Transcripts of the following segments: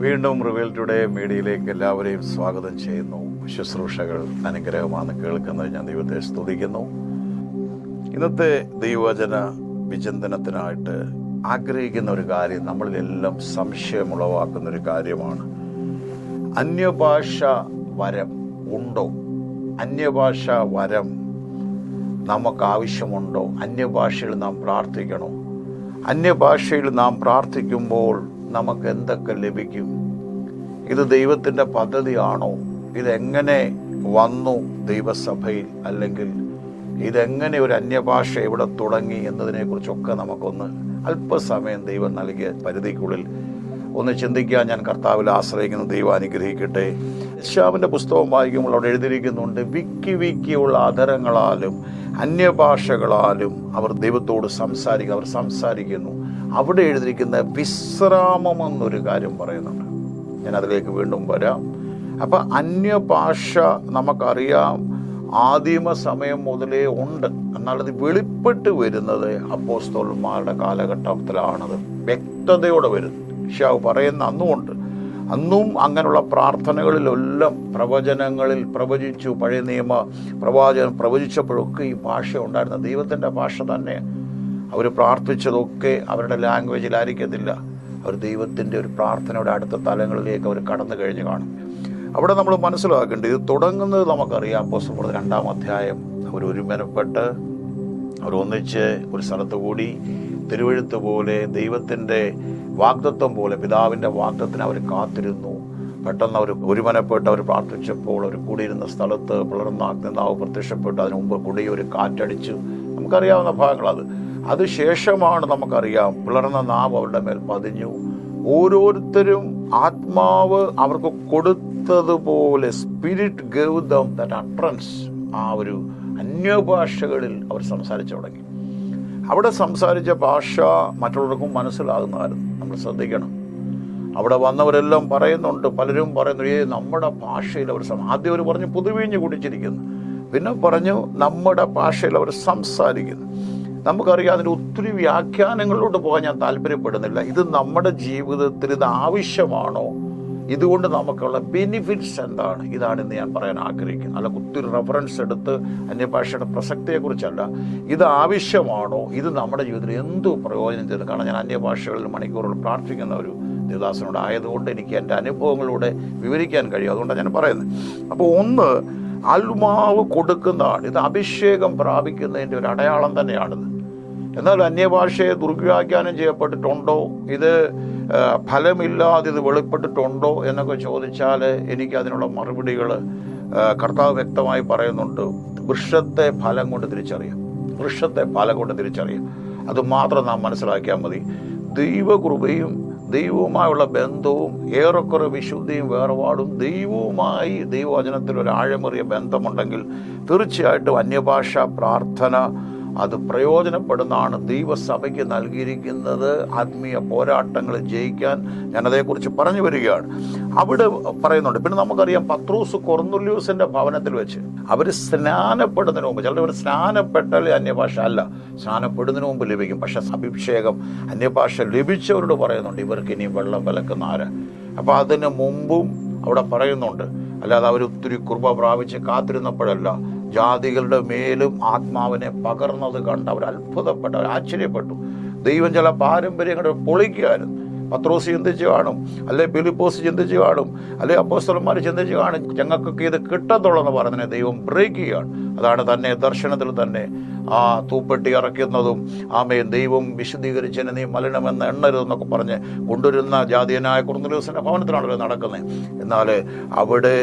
വീണ്ടും reveal today മീഡിയയിലേക്ക് എല്ലാവരെയും സ്വാഗതം ചെയ്യുന്നു. ശുശ്രൂഷകൾ അനുഗ്രഹമാണ് കേൾക്കുന്നത്. ഞാൻ ദൈവത്തെ സ്തുതിക്കുന്നു. ഇന്നത്തെ ദൈവവചന വിചിന്തനത്തിനായിട്ട് ആഗ്രഹിക്കുന്ന ഒരു കാര്യം, നമ്മളിലെല്ലാം സംശയമുളവാക്കുന്ന ഒരു കാര്യമാണ്. അന്യഭാഷ വരം ഉണ്ടോ? അന്യഭാഷ വരം നമുക്ക് ആവശ്യമുണ്ടോ? അന്യഭാഷയിൽ നാം പ്രാർത്ഥിക്കണോ? അന്യഭാഷയിൽ നാം പ്രാർത്ഥിക്കുമ്പോൾ നമുക്ക് എന്തൊക്കെ ലഭിക്കും? ഇത് ദൈവത്തിൻ്റെ പദ്ധതിയാണോ? ഇതെങ്ങനെ വന്നു ദൈവസഭയിൽ? അല്ലെങ്കിൽ ഇതെങ്ങനെ ഒരു അന്യഭാഷ ഇവിടെ തുടങ്ങി എന്നതിനെക്കുറിച്ചൊക്കെ നമുക്കൊന്ന് അല്പസമയം ദൈവം നൽകിയ പരിധിക്കുള്ളിൽ ഒന്ന് ചിന്തിക്കാൻ ഞാൻ കർത്താവിൽ ആശ്രയിക്കുന്നു. ദൈവം അനുഗ്രഹിക്കട്ടെ. യശയ്യാവിൻ്റെ പുസ്തകം വായിക്കുമ്പോൾ അവിടെ എഴുതിയിരിക്കുന്നുണ്ട്, വിക്കിയുള്ള അധരങ്ങളാലും അന്യഭാഷകളാലും അവർ ദൈവത്തോട് അവർ സംസാരിക്കുന്നു. അവിടെ എഴുതിയിരിക്കുന്ന വിശ്രാമം എന്നൊരു കാര്യം പറയുന്നുണ്ട്. ഞാൻ അതിലേക്ക് വീണ്ടും വരാം. അപ്പം അന്യഭാഷ നമുക്കറിയാം, ആദിമ സമയം മുതലേ ഉണ്ട്. എന്നാൽ അത് വെളിപ്പെട്ട് വരുന്നത് അപ്പോസ്തലന്മാരുടെ കാലഘട്ടത്തിലാണത് വ്യക്തതയോടെ വരുന്നത്. യശയ്യാവ് പറയുന്ന അന്നുമുണ്ട്. അന്നും അങ്ങനെയുള്ള പ്രാർത്ഥനകളിലെല്ലാം പ്രവചനങ്ങളിൽ പ്രവചിച്ചു. പഴയ നിയമ പ്രവാചകൻ പ്രവചിച്ചപ്പോഴൊക്കെ ഈ ഭാഷ ഉണ്ടായിരുന്നു. ദൈവത്തിൻ്റെ ഭാഷ തന്നെ. അവർ പ്രാർത്ഥിച്ചതൊക്കെ അവരുടെ ലാംഗ്വേജിലായിരിക്കത്തില്ല. അവർ ദൈവത്തിൻ്റെ ഒരു പ്രാർത്ഥനയുടെ അടുത്ത തലങ്ങളിലേക്ക് അവർ കടന്നു കഴിഞ്ഞ് കാണും. അവിടെ നമ്മൾ മനസ്സിലാക്കേണ്ടത്, ഇത് തുടങ്ങുന്നത് നമുക്കറിയാം. അപ്പോസ്തലപ്രവൃത്തി 2-ാം അധ്യായം. അവർ ഒരുമനപ്പെട്ട് അവർ ഒന്നിച്ച് ഒരു സ്ഥലത്ത് കൂടി തിരുവെഴുത്ത് പോലെ, ദൈവത്തിൻ്റെ വാഗ്ദത്വം പോലെ, പിതാവിൻ്റെ വാഗ്ദത്തിന് അവർ കാത്തിരുന്നു. പെട്ടെന്ന് അവർ ഒരുമനപ്പെട്ട് അവർ പ്രാർത്ഥിച്ചപ്പോൾ അവർ കൂടിയിരുന്ന സ്ഥലത്ത് പിളർന്ന അഗ്നിനാവ് പ്രത്യക്ഷപ്പെട്ടു. അതിനു മുമ്പ് ഒരു കാറ്റടിച്ചു. നമുക്കറിയാവുന്ന ഭാഗങ്ങൾ. അത് ശേഷമാണ് നമുക്കറിയാം പിളർന്ന നാവ് അവരുടെ മേൽ പതിഞ്ഞു. ഓരോരുത്തരും ആത്മാവ് അവർക്ക് കൊടുത്തതുപോലെ spirit gave them that utterance. ആ ഒരു അന്യഭാഷകളിൽ അവർ സംസാരിച്ചു തുടങ്ങി. അവിടെ സംസാരിച്ച ഭാഷ മറ്റുള്ളവർക്കും മനസ്സിലാകുന്നതായിരുന്നു. നമ്മൾ ശ്രദ്ധിക്കണം. അവിടെ വന്നവരെല്ലാം പറയുന്നുണ്ട്, പലരും പറയുന്നു, നമ്മുടെ ഭാഷയിൽ അവർ ആദ്യം അവർ പറഞ്ഞു പുതുവീഞ്ഞ് കുടിച്ചിരിക്കുന്നു. പിന്നെ പറഞ്ഞു നമ്മുടെ ഭാഷയിൽ അവർ സംസാരിക്കുന്നു. നമുക്കറിയാം, അതിൻ്റെ ഒത്തിരി വ്യാഖ്യാനങ്ങളിലോട്ട് പോകാൻ ഞാൻ താല്പര്യപ്പെടുന്നില്ല. ഇത് നമ്മുടെ ജീവിതത്തിൽ ഇത് ആവശ്യമാണോ? ഇതുകൊണ്ട് നമുക്കുള്ള ബെനിഫിറ്റ്സ് എന്താണ്? ഇതാണ് ഇന്ന് ഞാൻ പറയാൻ ആഗ്രഹിക്കുന്നത്. അല്ല ഒത്തിരി റെഫറൻസ് എടുത്ത് അന്യഭാഷയുടെ പ്രസക്തിയെക്കുറിച്ചല്ല. ഇത് ആവശ്യമാണോ? ഇത് നമ്മുടെ ജീവിതത്തിൽ എന്ത് പ്രയോജനം ചെയ്തു? കാരണം ഞാൻ അന്യഭാഷകളിൽ മണിക്കൂറുകൾ പ്രാർത്ഥിക്കുന്ന ഒരു ദേവദാസനോട് ആയതുകൊണ്ട് എനിക്ക് എൻ്റെ അനുഭവങ്ങളിലൂടെ വിവരിക്കാൻ കഴിയും. അതുകൊണ്ടാണ് ഞാൻ പറയുന്നത്. അപ്പോൾ ഒന്ന്, ആത്മാവ് കൊടുക്കുന്നതാണ്. ഇത് അഭിഷേകം പ്രാപിക്കുന്നതിൻ്റെ ഒരു അടയാളം തന്നെയാണിത്. എന്നാൽ അന്യഭാഷയെ ദുർവ്യാഖ്യാനം ചെയ്യപ്പെട്ടിട്ടുണ്ടോ? ഇത് ഫലമില്ലാതെ ഇത് വെളിപ്പെട്ടിട്ടുണ്ടോ എന്നൊക്കെ ചോദിച്ചാൽ എനിക്ക് അതിനുള്ള മറുപടികൾ കർത്താവ് വ്യക്തമായി പറയുന്നുണ്ട്. വൃക്ഷത്തെ ഫലം കൊണ്ട് തിരിച്ചറിയാം. വൃക്ഷത്തെ ഫലം കൊണ്ട് തിരിച്ചറിയാം. അതുമാത്രം നാം മനസ്സിലാക്കിയാൽ മതി. ദൈവകൃപയും ദൈവവുമായുള്ള ബന്ധവും ഏറെക്കുറെ വിശുദ്ധിയും വേർപാടും ദൈവവുമായി ദൈവവചനത്തിൽ ഒരു ആഴമേറിയ ബന്ധമുണ്ടെങ്കിൽ തീർച്ചയായിട്ടും അന്യഭാഷ പ്രാർത്ഥന അത് പ്രയോജനപ്പെടുന്നതാണ്. ദൈവസഭയ്ക്ക് നൽകിയിരിക്കുന്നത് ആത്മീയ പോരാട്ടങ്ങൾ ജയിക്കാൻ. ഞാനതേക്കുറിച്ച് പറഞ്ഞു വരികയാണ്. അവിടെ പറയുന്നുണ്ട്. പിന്നെ നമുക്കറിയാം, പത്രോസ് കൊർന്നല്യോസിൻ്റെ ഭവനത്തിൽ വെച്ച് അവർ സ്നാനപ്പെടുന്നതിന് മുമ്പ്, ചിലർ സ്നാനപ്പെട്ടാൽ അന്യഭാഷ അല്ല, സ്നാനപ്പെടുന്നതിന് മുമ്പ് ലഭിക്കും. പക്ഷെ അഭിഷേകം അന്യഭാഷ ലഭിച്ചവരോട് പറയുന്നുണ്ട്, ഇവർക്ക് ഇനി വെള്ളം വിലക്കുന്ന ആര്? അപ്പോൾ അതിന് മുമ്പും അവിടെ പറയുന്നുണ്ട്. അല്ലാതെ അവർ ഒത്തിരി കൃപ പ്രാപിച്ച് കാത്തിരുന്നപ്പോഴല്ല, ജാതികളുടെ മേലും ആത്മാവിനെ പകർന്നത് കണ്ട് അവർ അത്ഭുതപ്പെട്ടു, അവർ ആശ്ചര്യപ്പെട്ടു. ദൈവം ചില പാരമ്പര്യങ്ങൾ പൊളിക്കുകയായിരുന്നു. പത്രോസ് ചിന്തിച്ച് കാണും, അല്ലെ ഫിലിപ്പോസ് ചിന്തിച്ച് കാണും, അല്ലെ അപ്പോസ്തലന്മാർ ചിന്തിച്ച് കാണും, ഞങ്ങൾക്കൊക്കെ ഇത് കിട്ടത്തുള്ളെന്ന് പറഞ്ഞതിനെ ദൈവം ബ്രേക്ക് ചെയ്യുകയാണ്. അതാണ് തന്നെ ദർശനത്തിൽ തന്നെ ആ തൂപ്പെട്ടി ഇറക്കുന്നതും ആമേൻ ദൈവം വിശുദ്ധീകരിച്ചതിന് നീ മലിനമെന്ന് എണ്ണരുതെന്നൊക്കെ പറഞ്ഞ് കൊണ്ടുവരുന്ന ജാതീയനായ കൊർന്നല്യോസിൻ്റെ ഭവനത്തിലാണല്ലോ നടക്കുന്നത്. എന്നാൽ അവിടെ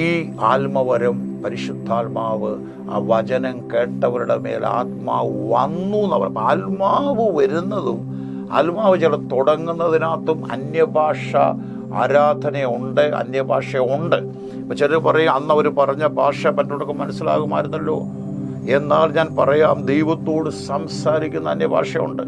ഈ ആത്മവരം, പരിശുദ്ധാത്മാവ്, ആ വചനം കേട്ടവരുടെ മേൽ ആത്മാവ് വന്നു എന്നവർ. ആത്മാവ് വരുന്നതും ആത്മാവ് ചില തുടങ്ങുന്നതിനകത്തും അന്യഭാഷ ആരാധനയുണ്ട്, അന്യഭാഷയുണ്ട്. ഇപ്പം ചിലർ പറയും, അന്ന് അവർ പറഞ്ഞ ഭാഷ മറ്റുള്ളവർക്ക് മനസ്സിലാകുമായിരുന്നല്ലോ. എന്നാൽ ഞാൻ പറയാം, ദൈവത്തോട് സംസാരിക്കുന്ന അന്യഭാഷയുണ്ട്.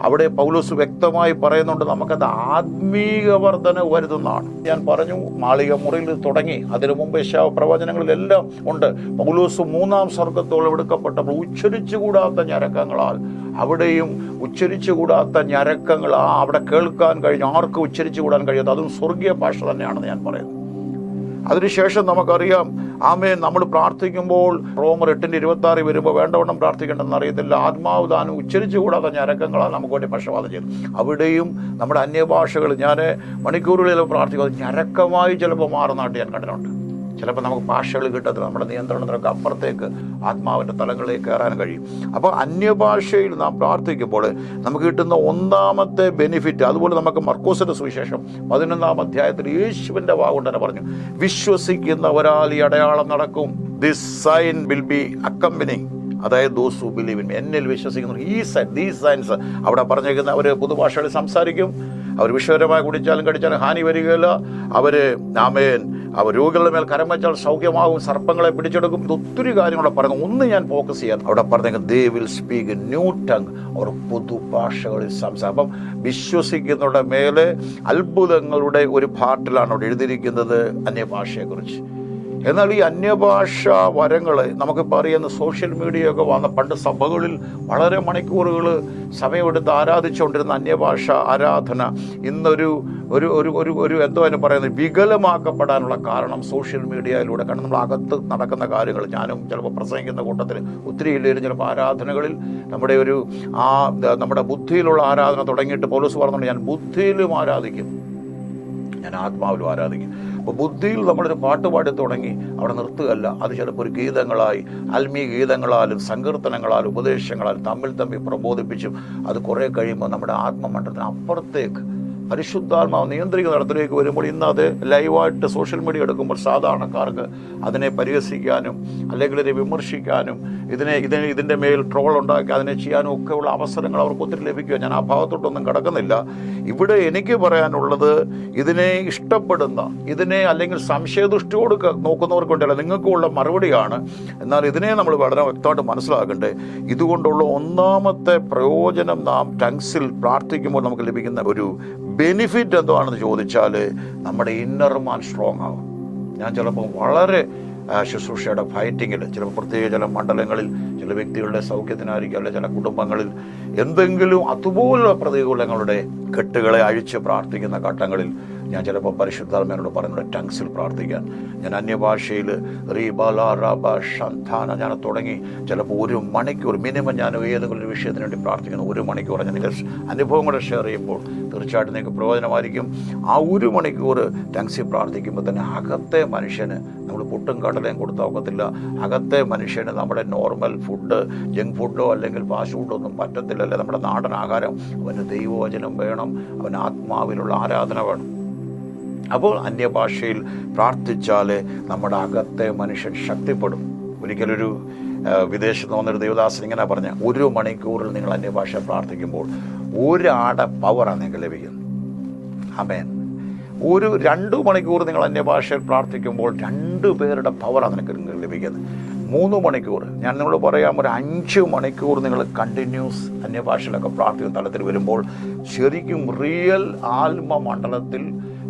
അവിടെ പൗലോസ് വ്യക്തമായി പറയുന്നുണ്ട്, നമുക്കത് ആത്മീക വർധന വരുത്തുന്നതാണ്. ഞാൻ പറഞ്ഞു, മാളിക മുറിയിൽ തുടങ്ങി, അതിനു മുമ്പ് യെശയ്യാ പ്രവചനങ്ങളിലെല്ലാം ഉണ്ട്. പൗലോസ് 3-ാം സ്വർഗ്ഗത്തോളം എടുക്കപ്പെട്ടപ്പോൾ ഉച്ചരിച്ചുകൂടാത്ത ഞരക്കങ്ങളാൽ, അവിടെയും ഉച്ചരിച്ചുകൂടാത്ത ഞരക്കങ്ങൾ അവിടെ കേൾക്കാൻ കഴിഞ്ഞു. ആർക്കും ഉച്ചരിച്ചുകൂടാൻ കഴിയാത്ത, അതും സ്വർഗീയ ഭാഷ തന്നെയാണെന്ന് ഞാൻ പറയുന്നു. അതിനുശേഷം നമുക്കറിയാം, ആമേൻ, നമ്മൾ പ്രാർത്ഥിക്കുമ്പോൾ റോമർ 8:26 വരുമ്പോൾ വേണ്ടവണ്ണം പ്രാർത്ഥിക്കേണ്ടെന്ന് അറിയത്തില്ല, ആത്മാവ് താനും ഉച്ചരിച്ചുകൂടാത്ത ഞരക്കങ്ങളാൽ നമുക്ക് വേണ്ടി പക്ഷപാതം ചെയ്തു. അവിടെയും നമ്മുടെ അന്യഭാഷകൾ, ഞാൻ മണിക്കൂറുകളിൽ പ്രാർത്ഥിക്കുന്നത് ഞരക്കമായി ചിലപ്പോൾ മാറുന്നതായിട്ട് ഞാൻ കണ്ടിട്ടുണ്ട്. ചിലപ്പോൾ നമുക്ക് ഭാഷകൾ കിട്ടത്തില്ല, നമ്മുടെ നിയന്ത്രണത്തിനൊക്കെ അപ്പുറത്തേക്ക് ആത്മാവിൻ്റെ തലങ്ങളിലേക്ക് കയറാൻ കഴിയും. അപ്പോൾ അന്യഭാഷയിൽ നാം പ്രാർത്ഥിക്കുമ്പോൾ നമുക്ക് കിട്ടുന്ന ഒന്നാമത്തെ ബെനിഫിറ്റ്, അതുപോലെ നമുക്ക് മർക്കോസിന്റെ സുവിശേഷം 11-ാം അധ്യായത്തിൽ യേശുവിൻ്റെ വാഗുകൊണ്ട് തന്നെ പറഞ്ഞു, വിശ്വസിക്കുന്നവരാൽ ഈ അടയാളം നടക്കും. This sign will be accompanying, അതായത് those who believe in me, എന്നിൽ വിശ്വസിക്കുന്നു. ഈ സൈൻ, ദീസ് സൈൻസ് അവിടെ പറഞ്ഞേക്കുന്ന, അവർ പുതുഭാഷകളിൽ സംസാരിക്കും, അവർ വിഷയപരമായി കുടിച്ചാലും കടിച്ചാലും ഹാനി വരികയില്ല, അവർ ആമേൻ, അവർ രോഗികളുടെ മേൽ കരം വെച്ചാൽ സൗഖ്യമാകും, സർപ്പങ്ങളെ പിടിച്ചെടുക്കും. ഇത് ഒത്തിരി കാര്യങ്ങളെ പറയുന്നു. ഒന്ന് ഞാൻ ഫോക്കസ് ചെയ്യാൻ, അവിടെ പറഞ്ഞെങ്കിൽ they will speak new tongue, അവർ പുതുഭാഷകളിൽ സംസാരം. അപ്പം വിശ്വസിക്കുന്നവരുടെ മേലെ അത്ഭുതങ്ങളുടെ ഒരു പാട്ടിലാണ് അവിടെ എഴുതിയിരിക്കുന്നത് അന്യഭാഷയെക്കുറിച്ച്. എന്നാൽ ഈ അന്യഭാഷ വരങ്ങൾ നമുക്കിപ്പോൾ അറിയുന്ന സോഷ്യൽ മീഡിയയൊക്കെ വന്ന, പണ്ട് സഭകളിൽ വളരെ മണിക്കൂറുകൾ സമയമെടുത്ത് ആരാധിച്ചുകൊണ്ടിരുന്ന അന്യഭാഷ ആരാധന ഇന്നൊരു ഒരു ഒരു ഒരു ഒരു എന്തോ അതിന് പറയുന്നത് വികലമാക്കപ്പെടാനുള്ള കാരണം സോഷ്യൽ മീഡിയയിലൂടെ. കാരണം നമ്മൾ അകത്ത് നടക്കുന്ന കാര്യങ്ങൾ, ഞാനും ചിലപ്പോൾ പ്രസംഗിക്കുന്ന കൂട്ടത്തിൽ ഒത്തിരി ഇല്ലായിരുന്നു, ചിലപ്പോൾ ആരാധനകളിൽ നമ്മുടെ ബുദ്ധിയിലുള്ള ആരാധന തുടങ്ങിയിട്ട് പൗലോസ് പറഞ്ഞുകൊണ്ട്, ഞാൻ ബുദ്ധിയിലും ആരാധിക്കും, ഞാൻ ആത്മാവിലും ആരാധിക്കും. അപ്പോൾ ബുദ്ധിയിൽ നമ്മളൊരു പാട്ട് പാടി തുടങ്ങി അവിടെ നിർത്തുകയല്ല, അത് ചിലപ്പോൾ ഒരു ഗീതങ്ങളായി, ആത്മീയ ഗീതങ്ങളാലും സങ്കീർത്തനങ്ങളാലും ഉപദേശങ്ങളാലും തമ്മിൽ പ്രബോധിപ്പിച്ചും അത് കുറേ കഴിയുമ്പോൾ നമ്മുടെ ആത്മമണ്ഡലത്തിന് അപ്പുറത്തേക്ക് പരിശുദ്ധാത്മാവ് നിയന്ത്രിക്കുന്ന തലത്തിലേക്ക് വരുമ്പോൾ, ഇന്ന് അത് ലൈവായിട്ട് സോഷ്യൽ മീഡിയ എടുക്കുമ്പോൾ സാധാരണക്കാർക്ക് അതിനെ പരിഹസിക്കാനും അല്ലെങ്കിൽ ഇതിനെ വിമർശിക്കാനും ഇതിൻ്റെ മേൽ ട്രോൾ ഉണ്ടാക്കി അതിനെ ചെയ്യാനും ഒക്കെയുള്ള അവസരങ്ങൾ അവർക്ക് ഒത്തിരി ലഭിക്കുക. ഞാൻ ആ ഭാഗത്തോട്ടൊന്നും കടക്കുന്നില്ല. ഇവിടെ എനിക്ക് പറയാനുള്ളത്, ഇതിനെ ഇഷ്ടപ്പെടുന്ന, ഇതിനെ അല്ലെങ്കിൽ സംശയദൃഷ്ടിയോട് നോക്കുന്നവർക്കുണ്ടല്ല, നിങ്ങൾക്കുള്ള മറുപടിയാണ്. എന്നാൽ ഇതിനെ നമ്മൾ വളരെ വ്യക്തമായിട്ട് മനസ്സിലാക്കണ്ടേ. ഇതുകൊണ്ടുള്ള ഒന്നാമത്തെ പ്രയോജനം, നാം ടങ്സിൽ പ്രാർത്ഥിക്കുമ്പോൾ നമുക്ക് ലഭിക്കുന്ന ഒരു ബെനിഫിറ്റ് എന്താണെന്ന് ചോദിച്ചാൽ, നമ്മുടെ ഇന്നർ മാൻ സ്ട്രോങ് ആകും. ഞാൻ ചിലപ്പോൾ വളരെ ശുശ്രൂഷയുടെ ഫൈറ്റിങ്ങിൽ, ചിലപ്പോൾ പ്രത്യേക ചില മണ്ഡലങ്ങളിൽ, ചില വ്യക്തികളുടെ സൗഖ്യത്തിനായിരിക്കും, അല്ലെ ചില കുടുംബങ്ങളിൽ എന്തെങ്കിലും അതുപോലുള്ള പ്രതികൂലങ്ങളുടെ കെട്ടുകളെ അഴിച്ച് പ്രാർത്ഥിക്കുന്ന ഘട്ടങ്ങളിൽ ഞാൻ ചിലപ്പോൾ പരിശുദ്ധാത്മാവിനോട് പറയുന്നത് ടങ്സിൽ പ്രാർത്ഥിക്കാൻ. ഞാൻ അന്യഭാഷയിൽ ഞാൻ തുടങ്ങി ചിലപ്പോൾ 1 മണിക്കൂർ മിനിമം ഞാൻ ഏതെങ്കിലും ഒരു വിഷയത്തിന് വേണ്ടി പ്രാർത്ഥിക്കുന്നു. 1 മണിക്കൂർ ഞാൻ അനുഭവം കൂടെ ഷെയർ ചെയ്യുമ്പോൾ തീർച്ചയായിട്ടും നിങ്ങൾക്ക് പ്രയോജനമായിരിക്കും. ആ 1 മണിക്കൂർ ടങ്സിൽ പ്രാർത്ഥിക്കുമ്പോൾ തന്നെ അകത്തെ മനുഷ്യന്, നമ്മൾ പുട്ടും കടലയും കൊടുത്താൽ ഒക്കത്തില്ല, അകത്തെ മനുഷ്യന് നമ്മുടെ നോർമൽ ഫുഡ്, ജങ്ക് ഫുഡോ അല്ലെങ്കിൽ ഫാസ്റ്റ് ഫുഡോ ഒന്നും പറ്റത്തില്ല. അല്ലെ, നമ്മുടെ നാടൻ ആഹാരം, അവന് ദൈവവചനം വേണം, അവന് ആത്മാവിലുള്ള ആരാധന വേണം. അപ്പോൾ അന്യഭാഷയിൽ പ്രാർത്ഥിച്ചാൽ നമ്മുടെ അകത്തെ മനുഷ്യൻ ശക്തിപ്പെടും. ഒരിക്കലൊരു വിദേശത്ത് വന്നൊരു ദേവദാസൻ ഇങ്ങനെ പറഞ്ഞ, 1 മണിക്കൂറിൽ നിങ്ങൾ അന്യഭാഷ പ്രാർത്ഥിക്കുമ്പോൾ 1 പവറാണ് നിങ്ങൾക്ക് ലഭിക്കുന്നത്. ആമേൻ. 2 മണിക്കൂർ നിങ്ങൾ അന്യഭാഷയിൽ പ്രാർത്ഥിക്കുമ്പോൾ 2 പേരുടെ പവറാണ് നിങ്ങൾക്ക് ലഭിക്കുന്നത്. 3 മണിക്കൂർ, ഞാൻ നിങ്ങളോട് പറയാം, ഒരു 5 മണിക്കൂർ നിങ്ങൾ കണ്ടിന്യൂസ് അന്യഭാഷയിലൊക്കെ പ്രാർത്ഥിക്കുന്ന തലത്തിൽ വരുമ്പോൾ ശരിക്കും റിയൽ ആത്മമണ്ഡലത്തിൽ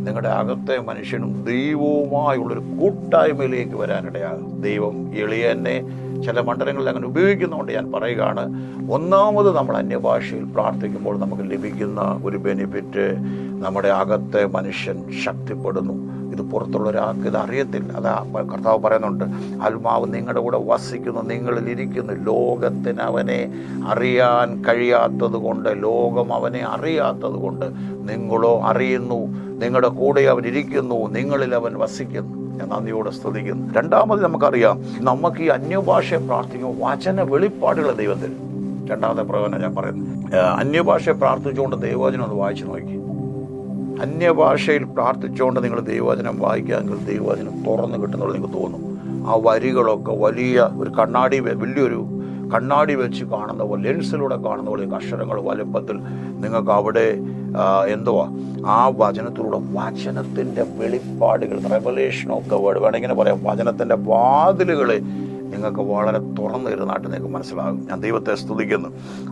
നിങ്ങളുടെ അകത്തെ മനുഷ്യനും ദൈവവുമായുള്ളൊരു കൂട്ടായ്മയിലേക്ക് വരാനിടയാകും. ദൈവം എളിയനെ ചില മണ്ഡലങ്ങളിൽ അങ്ങനെ ഉപയോഗിക്കുന്നതുകൊണ്ട് ഞാൻ പറയുകയാണ്, ഒന്നാമത് നമ്മൾ അന്യഭാഷയിൽ പ്രാർത്ഥിക്കുമ്പോൾ നമുക്ക് ലഭിക്കുന്ന ഒരു ബെനിഫിറ്റ്, നമ്മുടെ അകത്തെ മനുഷ്യൻ ശക്തിപ്പെടുന്നു. ഇത് പുറത്തുള്ള ഒരാൾക്ക് ഇത് അറിയത്തില്ല. അതാ കർത്താവ് പറയുന്നുണ്ട്, ആത്മാവ് നിങ്ങളുടെ കൂടെ വസിക്കുന്നു, നിങ്ങളിൽ ഇരിക്കുന്നു. ലോകത്തിന് അവനെ അറിയാൻ കഴിയാത്തത് കൊണ്ട്, ലോകം അവനെ അറിയാത്തത് കൊണ്ട് നിങ്ങളോ അറിയുന്നു, നിങ്ങളുടെ കൂടെ അവൻ ഇരിക്കുന്നു, നിങ്ങളിൽ അവൻ വസിക്കുന്നു. ഞാൻ നന്ദിയോടെ സ്തുതിക്കുന്നു. രണ്ടാമത് നമുക്കറിയാം, നമുക്ക് ഈ അന്യഭാഷയെ പ്രാർത്ഥിക്കുമ്പോൾ വചന വെളിപ്പാടുകൾ ദൈവം തരും. രണ്ടാമത്തെ പ്രയോജനം ഞാൻ പറയുന്നു, അന്യഭാഷയെ പ്രാർത്ഥിച്ചുകൊണ്ട് ദൈവവചനം ഒന്ന് വായിച്ചു നോക്കി. അന്യഭാഷയിൽ പ്രാർത്ഥിച്ചുകൊണ്ട് നിങ്ങൾ ദൈവവചനം വായിക്കാമെങ്കിൽ ദൈവവചനം തുറന്ന് കിട്ടുന്നുള്ളത് നിങ്ങൾക്ക് തോന്നും. ആ വരികളൊക്കെ വലിയ ഒരു വലിയൊരു കണ്ണാടി വെച്ച് കാണുന്ന പോലെ, ലെൻസിലൂടെ കാണുന്ന പോലെ അക്ഷരങ്ങൾ വലുപ്പത്തിൽ നിങ്ങൾക്ക് അവിടെ ആ വചനത്തിലൂടെ വചനത്തിൻ്റെ വെളിപ്പാടുകൾ, റെവലേഷൻ ഓഫ് ദ വേർഡ് വേണമെങ്കിൽ പറയാം, വചനത്തിൻ്റെ വാതിലുകളെ നിങ്ങൾക്ക് വളരെ തുറന്നിരുന്നായിട്ട് നിങ്ങൾക്ക് മനസ്സിലാകും. ഞാൻ ദൈവത്തെ സ്തുതിക്കുന്നു.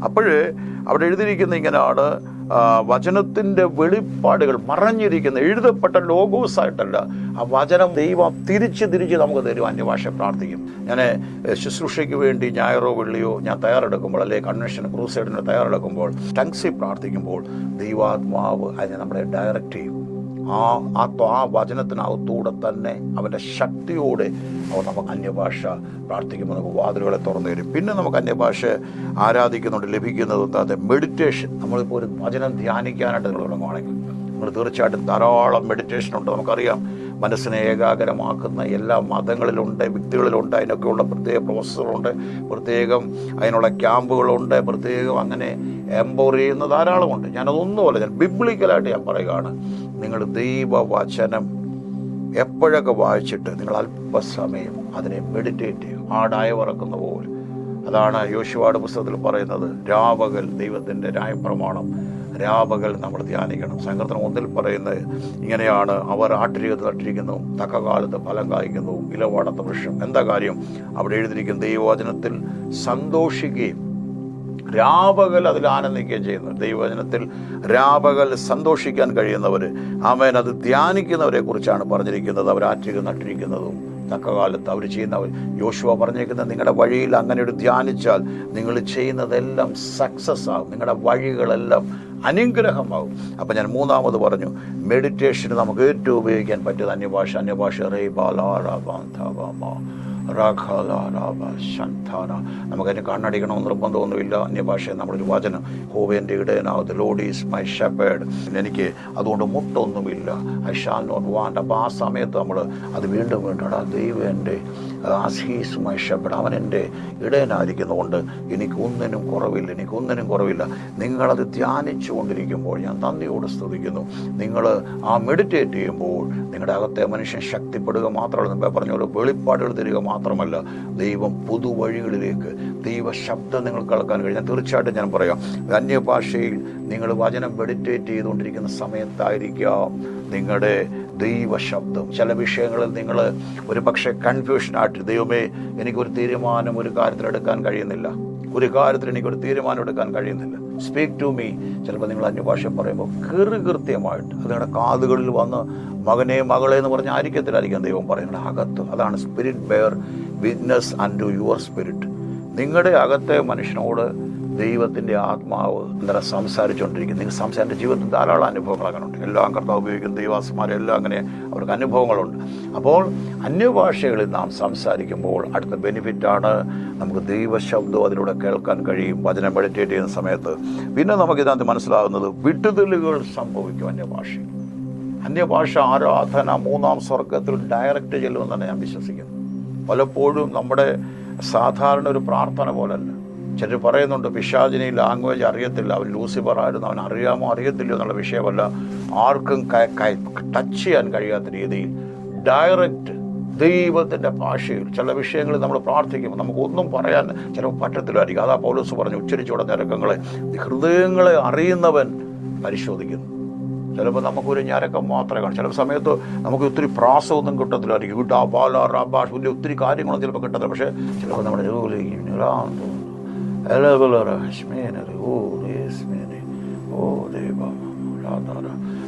അപ്പോഴേ അവിടെ എഴുതിയിരിക്കുന്ന ഇങ്ങനെയാണ്, വചനത്തിൻ്റെ വെളിപ്പാടുകൾ മറഞ്ഞിരിക്കുന്ന എഴുതപ്പെട്ട ലോഗോസായിട്ടല്ല, ആ വചനം ദൈവം തിരിച്ച് നമുക്ക് തരും. അന്യഭാഷ പ്രാർത്ഥിക്കും. ഞാൻ ശുശ്രൂഷയ്ക്ക് വേണ്ടി ഞായറോ വെള്ളിയോ ഞാൻ തയ്യാറെടുക്കുമ്പോൾ, അല്ലെങ്കിൽ കൺവെൻഷൻ ക്രൂസൈഡിന് തയ്യാറെടുക്കുമ്പോൾ, ടങ്സിൽ പ്രാർത്ഥിക്കുമ്പോൾ ദൈവാത്മാവ് അതിനെ നമ്മളെ ഡയറക്റ്റ് ചെയ്യും. ആ വചനത്തിനകത്തൂടെ തന്നെ അവൻ്റെ ശക്തിയോടെ അവർ നമുക്ക് അന്യഭാഷ പ്രാർത്ഥിക്കുമ്പോൾ നമുക്ക് വാതിലുകളെ തുറന്നു തരും. പിന്നെ നമുക്ക് അന്യഭാഷ ആരാധിക്കുന്നുണ്ട് ലഭിക്കുന്നത് എന്താ? മെഡിറ്റേഷൻ. നമ്മളിപ്പോൾ ഒരു വചനം ധ്യാനിക്കാനായിട്ട് നിങ്ങൾ തുടങ്ങുകയാണെങ്കിൽ നിങ്ങൾ തീർച്ചയായിട്ടും ധാരാളം മെഡിറ്റേഷൻ ഉണ്ട്. നമുക്കറിയാം, മനസ്സിനെ ഏകാഗ്രമാക്കുന്ന എല്ലാ മതങ്ങളിലുണ്ട്, വ്യക്തികളിലുണ്ട്. അതിനൊക്കെയുള്ള പ്രത്യേക പ്രോസസ്സുകളുണ്ട്, പ്രത്യേകം അതിനുള്ള ക്യാമ്പുകളുണ്ട്, പ്രത്യേകം അങ്ങനെ എംപവർ ചെയ്യുന്ന ധാരാളമുണ്ട്. ഞാനതൊന്നുമല്ല, ഞാൻ ബിബ്ലിക്കലായിട്ട് ഞാൻ പറയുകയാണ്. നിങ്ങൾ ദൈവവചനം എപ്പോഴൊക്കെ വായിച്ചിട്ട് നിങ്ങൾ അല്പസമയം അതിനെ മെഡിറ്റേറ്റ് ചെയ്യും, ആടായ വറക്കുന്ന പോലെ. അതാണ് യോശുവയുടെ പുസ്തകത്തിൽ പറയുന്നത്, രാപകൽ ദൈവത്തിൻ്റെ ന്യായപ്രമാണം രാപകൽ നമ്മൾ ധ്യാനിക്കണം. സങ്കീർത്തനം 1 പറയുന്നത് ഇങ്ങനെയാണ്, അവർ ആട്ടിരികത്ത് നട്ടിരിക്കുന്നു, തക്ക കാലത്ത് ഫലം കായ്ക്കുന്നു, ഇലവാടാത്ത വൃക്ഷം. എന്താ കാര്യം? അവിടെ എഴുതിയിരിക്കുന്ന ദൈവവചനത്തിൽ സന്തോഷിക്കുകയും രാപകൽ അതിൽ ആനന്ദിക്കുകയും ചെയ്യുന്നു. ദൈവവചനത്തിൽ രാപകൽ സന്തോഷിക്കാൻ കഴിയുന്നവർ, ആമേൻ, അത് ധ്യാനിക്കുന്നവരെ കുറിച്ചാണ് പറഞ്ഞിരിക്കുന്നത്. അവർ ആറ്റിക നട്ടിരിക്കുന്നതും തക്കകാലത്ത് അവർ ചെയ്യുന്നവർ. യോശുവ പറഞ്ഞിരിക്കുന്നത്, നിങ്ങളുടെ വഴിയിൽ അങ്ങനെ ഒരു ധ്യാനിച്ചാൽ നിങ്ങൾ ചെയ്യുന്നതെല്ലാം സക്സസ് ആകും, നിങ്ങളുടെ വഴികളെല്ലാം അനുഗ്രഹമാകും. അപ്പം ഞാൻ മൂന്നാമത് പറഞ്ഞു, മെഡിറ്റേഷന് നമുക്ക് ഏറ്റവും ഉപയോഗിക്കാൻ പറ്റിയത് അന്യഭാഷ നമുക്കതിന് കണ്ണടിക്കണമെന്ന് നിർബന്ധമൊന്നുമില്ല. അന്യഭാഷയെ നമ്മളൊരു വചനം, ഹോവേൻ്റെ ഇടയനാവ്, the Lord is my shepherd, എനിക്ക് അതുകൊണ്ട് മുട്ടൊന്നുമില്ല, ഐ ഷാൽ നോട്ട് വാണ്ട്. അപ്പോൾ ആ സമയത്ത് നമ്മൾ അത് വീണ്ടും ദൈവം എൻ്റെ ഹീസ് മൈ ഷെപ്പേർഡ്, അവൻ എൻ്റെ ഇടയനായിരിക്കുന്നതുകൊണ്ട് എനിക്കൊന്നിനും കുറവില്ല. നിങ്ങളത് ധ്യാനിച്ചു കൊണ്ടിരിക്കുമ്പോൾ ഞാൻ നന്ദിയോട് സ്തുതിക്കുന്നു. നിങ്ങൾ ആ മെഡിറ്റേറ്റ് ചെയ്യുമ്പോൾ നിങ്ങളുടെ അകത്തെ മനുഷ്യൻ ശക്തിപ്പെടുക മാത്രമല്ല, മുമ്പേ പറഞ്ഞ പോലെ വെളിപ്പാടുകൾ തരിക മാത്രമല്ല, ദൈവം പുതുവഴികളിലേക്ക് ദൈവ ശബ്ദം നിങ്ങൾ കേൾക്കാൻ കഴിഞ്ഞാൽ തീർച്ചയായിട്ടും ഞാൻ പറയാം, അന്യഭാഷയിൽ നിങ്ങൾ വചനം മെഡിറ്റേറ്റ് ചെയ്തുകൊണ്ടിരിക്കുന്ന സമയത്തായിരിക്കാം നിങ്ങളുടെ ദൈവശബ്ദം. ചില വിഷയങ്ങളിൽ നിങ്ങൾ ഒരു പക്ഷേ കൺഫ്യൂഷനായിട്ട്, ദൈവമേ എനിക്കൊരു തീരുമാനം ഒരു കാര്യത്തിലെടുക്കാൻ കഴിയുന്നില്ല, സ്പീക്ക് ടു മീ. ചിലപ്പോൾ നിങ്ങൾ അന്യഭാഷ പറയുമ്പോൾ കൃത്യമായിട്ട് അത് നിങ്ങളുടെ കാതുകളിൽ വന്ന് മകനെ മകളെ എന്ന് പറഞ്ഞാൽ ആയിരിക്കത്തില്ലായിരിക്കും ദൈവം പറയുന്നത് അകത്ത്. അതാണ് spirit bear witness unto your spirit. നിങ്ങളുടെ അകത്തെ മനുഷ്യനോട് ദൈവത്തിൻ്റെ ആത്മാവ് എന്താ സംസാരിച്ചുകൊണ്ടിരിക്കുന്നത്. നിങ്ങൾ സംസാരിച്ച ജീവിതത്തിൽ ധാരാളം അനുഭവങ്ങൾ അങ്ങനെയുണ്ട്. എല്ലാം കർത്താവ് ഉപയോഗിക്കുന്ന ദൈവാസന്മാരെല്ലാം അങ്ങനെ അവർക്ക് അനുഭവങ്ങളുണ്ട്. അപ്പോൾ അന്യഭാഷകളിൽ നാം സംസാരിക്കുമ്പോൾ അടുത്ത ബെനിഫിറ്റാണ്, നമുക്ക് ദൈവശബ്ദം അതിലൂടെ കേൾക്കാൻ കഴിയും വചനം മെഡിറ്റേറ്റ് ചെയ്യുന്ന സമയത്ത്. പിന്നെ നമുക്കിതിനകത്ത് മനസ്സിലാകുന്നത് വിടുതലുകൾ സംഭവിക്കും അന്യഭാഷ ആരാധന 3-ാം സ്വർഗത്തിൽ ഡയറക്റ്റ് ചെല്ലുമെന്നാണ് ഞാൻ വിശ്വസിക്കുന്നത്. പലപ്പോഴും നമ്മുടെ സാധാരണ ഒരു പ്രാർത്ഥന പോലല്ല. ചിലർ പറയുന്നുണ്ട് പിശാചിന് ഈ ലാംഗ്വേജ് അറിയത്തില്ല, അവൻ ലൂസിഫർ ആയിരുന്നു, അവൻ അറിയാമോ അറിയത്തില്ലയോ എന്നുള്ള വിഷയമല്ല. ആർക്കും ടച്ച് ചെയ്യാൻ കഴിയാത്ത രീതിയിൽ ഡയറക്റ്റ് ദൈവത്തിൻ്റെ ഭാഷയിൽ ചില വിഷയങ്ങളിൽ നമ്മൾ പ്രാർത്ഥിക്കുമ്പോൾ നമുക്കൊന്നും പറയാൻ ചിലപ്പോൾ പറ്റത്തില്ലായിരിക്കും. അതാ പൗലോസ് പറഞ്ഞു, ഉച്ചരിച്ചോടെ ഞരക്കങ്ങളെ ഹൃദയങ്ങളെ അറിയുന്നവൻ പരിശോധിക്കുന്നു. ചിലപ്പോൾ നമുക്കൊരു ഞരക്കം മാത്രമേ കാണും. ചില സമയത്ത് നമുക്ക് ഒത്തിരി പ്രാസമൊന്നും കിട്ടത്തില്ലായിരിക്കും, വലിയ ഒത്തിരി കാര്യങ്ങളൊന്നും ചിലപ്പോൾ കിട്ടത്തില്ല. പക്ഷേ ചിലപ്പോൾ നമ്മുടെ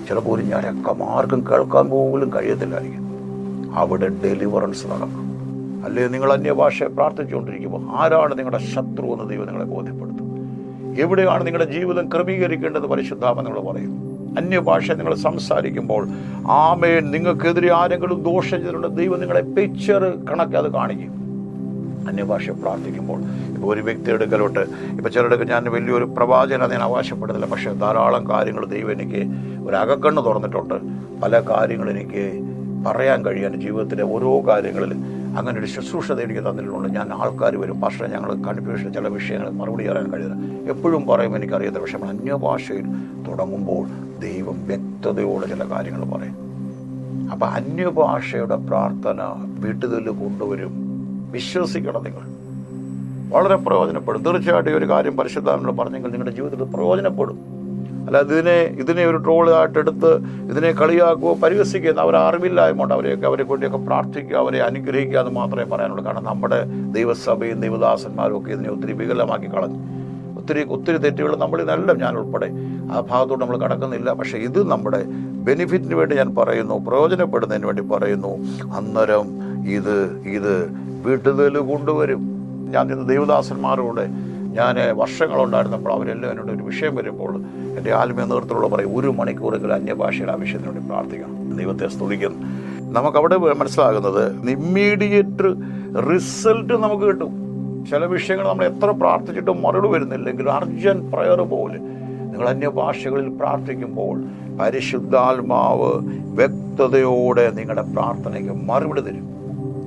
ചിലപ്പോൾ ഒരു ഞരക്കം ആർക്കും കേൾക്കാൻ പോലും കഴിയത്തില്ലായിരിക്കും. അവിടെ ഡെലിവറൻസ് നടക്കും. അല്ലേ, നിങ്ങൾ അന്യഭാഷയെ പ്രാർത്ഥിച്ചുകൊണ്ടിരിക്കുമ്പോൾ ആരാണ് നിങ്ങളുടെ ശത്രു എന്ന് ദൈവം നിങ്ങളെ ബോധ്യപ്പെടുത്തും. എവിടെയാണ് നിങ്ങളുടെ ജീവിതം ക്രമീകരിക്കേണ്ടത് പരിശുദ്ധാത്മാവ് നിങ്ങൾ പറയും. അന്യഭാഷ നിങ്ങൾ സംസാരിക്കുമ്പോൾ ആമേൻ, നിങ്ങൾക്കെതിരെ ആരെങ്കിലും ദോഷം ചെയ്തിട്ടുണ്ട്, ദൈവം നിങ്ങളെ പിക്ചർ കണക്കെ അത് കാണിക്കും. അന്യഭാഷ പ്രാർത്ഥിക്കുമ്പോൾ ഇപ്പോൾ ഒരു വ്യക്തി എടുക്കലോട്ട്, ഇപ്പോൾ ചിലർക്ക് ഞാൻ വലിയൊരു പ്രവാചകനാണ് ഞാൻ അവകാശപ്പെടുന്നില്ല, പക്ഷേ ധാരാളം കാര്യങ്ങൾ ദൈവം എനിക്ക് ഒരു അകക്കണ്ണ് തുറന്നിട്ടുണ്ട്. പല കാര്യങ്ങളും എനിക്ക് പറയാൻ കഴിയാൻ ജീവിതത്തിലെ ഓരോ കാര്യങ്ങളിൽ അങ്ങനെ ഒരു ശുശ്രൂഷ തേടിക്ക് തന്നിട്ടുണ്ട്. ഞാൻ ആൾക്കാർ വരും, പക്ഷേ ഞങ്ങൾ കൺഫ്യൂഷൻ ചില വിഷയങ്ങൾ മറുപടി പറയാൻ കഴിയുന്നത് എപ്പോഴും പറയും എനിക്കറിയത്തില്ല. പക്ഷേ നമ്മൾ അന്യഭാഷയിൽ തുടങ്ങുമ്പോൾ ദൈവം വ്യക്തതയോടെ ചില കാര്യങ്ങൾ പറയും. അപ്പം അന്യഭാഷയുടെ പ്രാർത്ഥന വീട്ടുതൽ കൊണ്ടുവരും. വിശ്വസിക്കണം, നിങ്ങൾ വളരെ പ്രയോജനപ്പെടും. തീർച്ചയായിട്ടും ഒരു കാര്യം പരിശുദ്ധാത്മാവ് പറഞ്ഞെങ്കിൽ നിങ്ങളുടെ ജീവിതത്തിൽ പ്രയോജനപ്പെടും. അല്ല ഇതിനെ ഒരു ട്രോളായിട്ടെടുത്ത് ഇതിനെ കളിയാക്കുകയോ പരിഹസിക്കുകയോ അവരെ അറിവില്ലായ്മ അവരെ കൊണ്ടൊക്കെ പ്രാർത്ഥിക്കുക, അവരെ അനുഗ്രഹിക്കുക എന്ന് മാത്രമേ പറയാനുള്ളൂ. കാരണം നമ്മുടെ ദൈവസഭയും ദൈവദാസന്മാരും ഒക്കെ ഇതിനെ ഒത്തിരി വികലമാക്കി കളഞ്ഞു. ഒത്തിരി തെറ്റുകൾ നമ്മളിതെല്ലാം ഞാൻ ഉൾപ്പെടെ ആ ഭാഗത്തോട്ട് നമ്മൾ കടക്കുന്നില്ല. പക്ഷേ ഇത് നമ്മുടെ ബെനിഫിറ്റിന് വേണ്ടി ഞാൻ പറയുന്നു, പ്രയോജനപ്പെടുന്നതിന് വേണ്ടി പറയുന്നു. അന്നേരം ഇത് വീട്ടുതൽ കൊണ്ടുവരും. ഞാൻ ഇന്ന് ദൈവദാസന്മാരോട് ഞാൻ വർഷങ്ങളുണ്ടായിരുന്നപ്പോൾ അവരെല്ലാം എന്നോട് ഒരു വിഷയം വരുമ്പോൾ എൻ്റെ ആത്മീയ നേതൃത്വത്തോട് പറയും, 1 മണിക്കൂറെങ്കിലും അന്യഭാഷയുടെ ആ വിഷയത്തിന് വേണ്ടി പ്രാർത്ഥിക്കണം. ദൈവത്തെ സ്തുതിക്കുന്നു. നമുക്കവിടെ മനസ്സിലാകുന്നത് ഇമ്മീഡിയറ്റ് റിസൾട്ട് നമുക്ക് കിട്ടും. ചില വിഷയങ്ങൾ നമ്മൾ എത്ര പ്രാർത്ഥിച്ചിട്ടും മറുപടി വരുന്നില്ലെങ്കിൽ അർജന്റ് പ്രയർ പോലെ നിങ്ങൾ അന്യഭാഷകളിൽ പ്രാർത്ഥിക്കുമ്പോൾ പരിശുദ്ധാത്മാവ് വ്യക്തതയോടെ നിങ്ങളുടെ പ്രാർത്ഥനയ്ക്ക് മറുപടി തരും.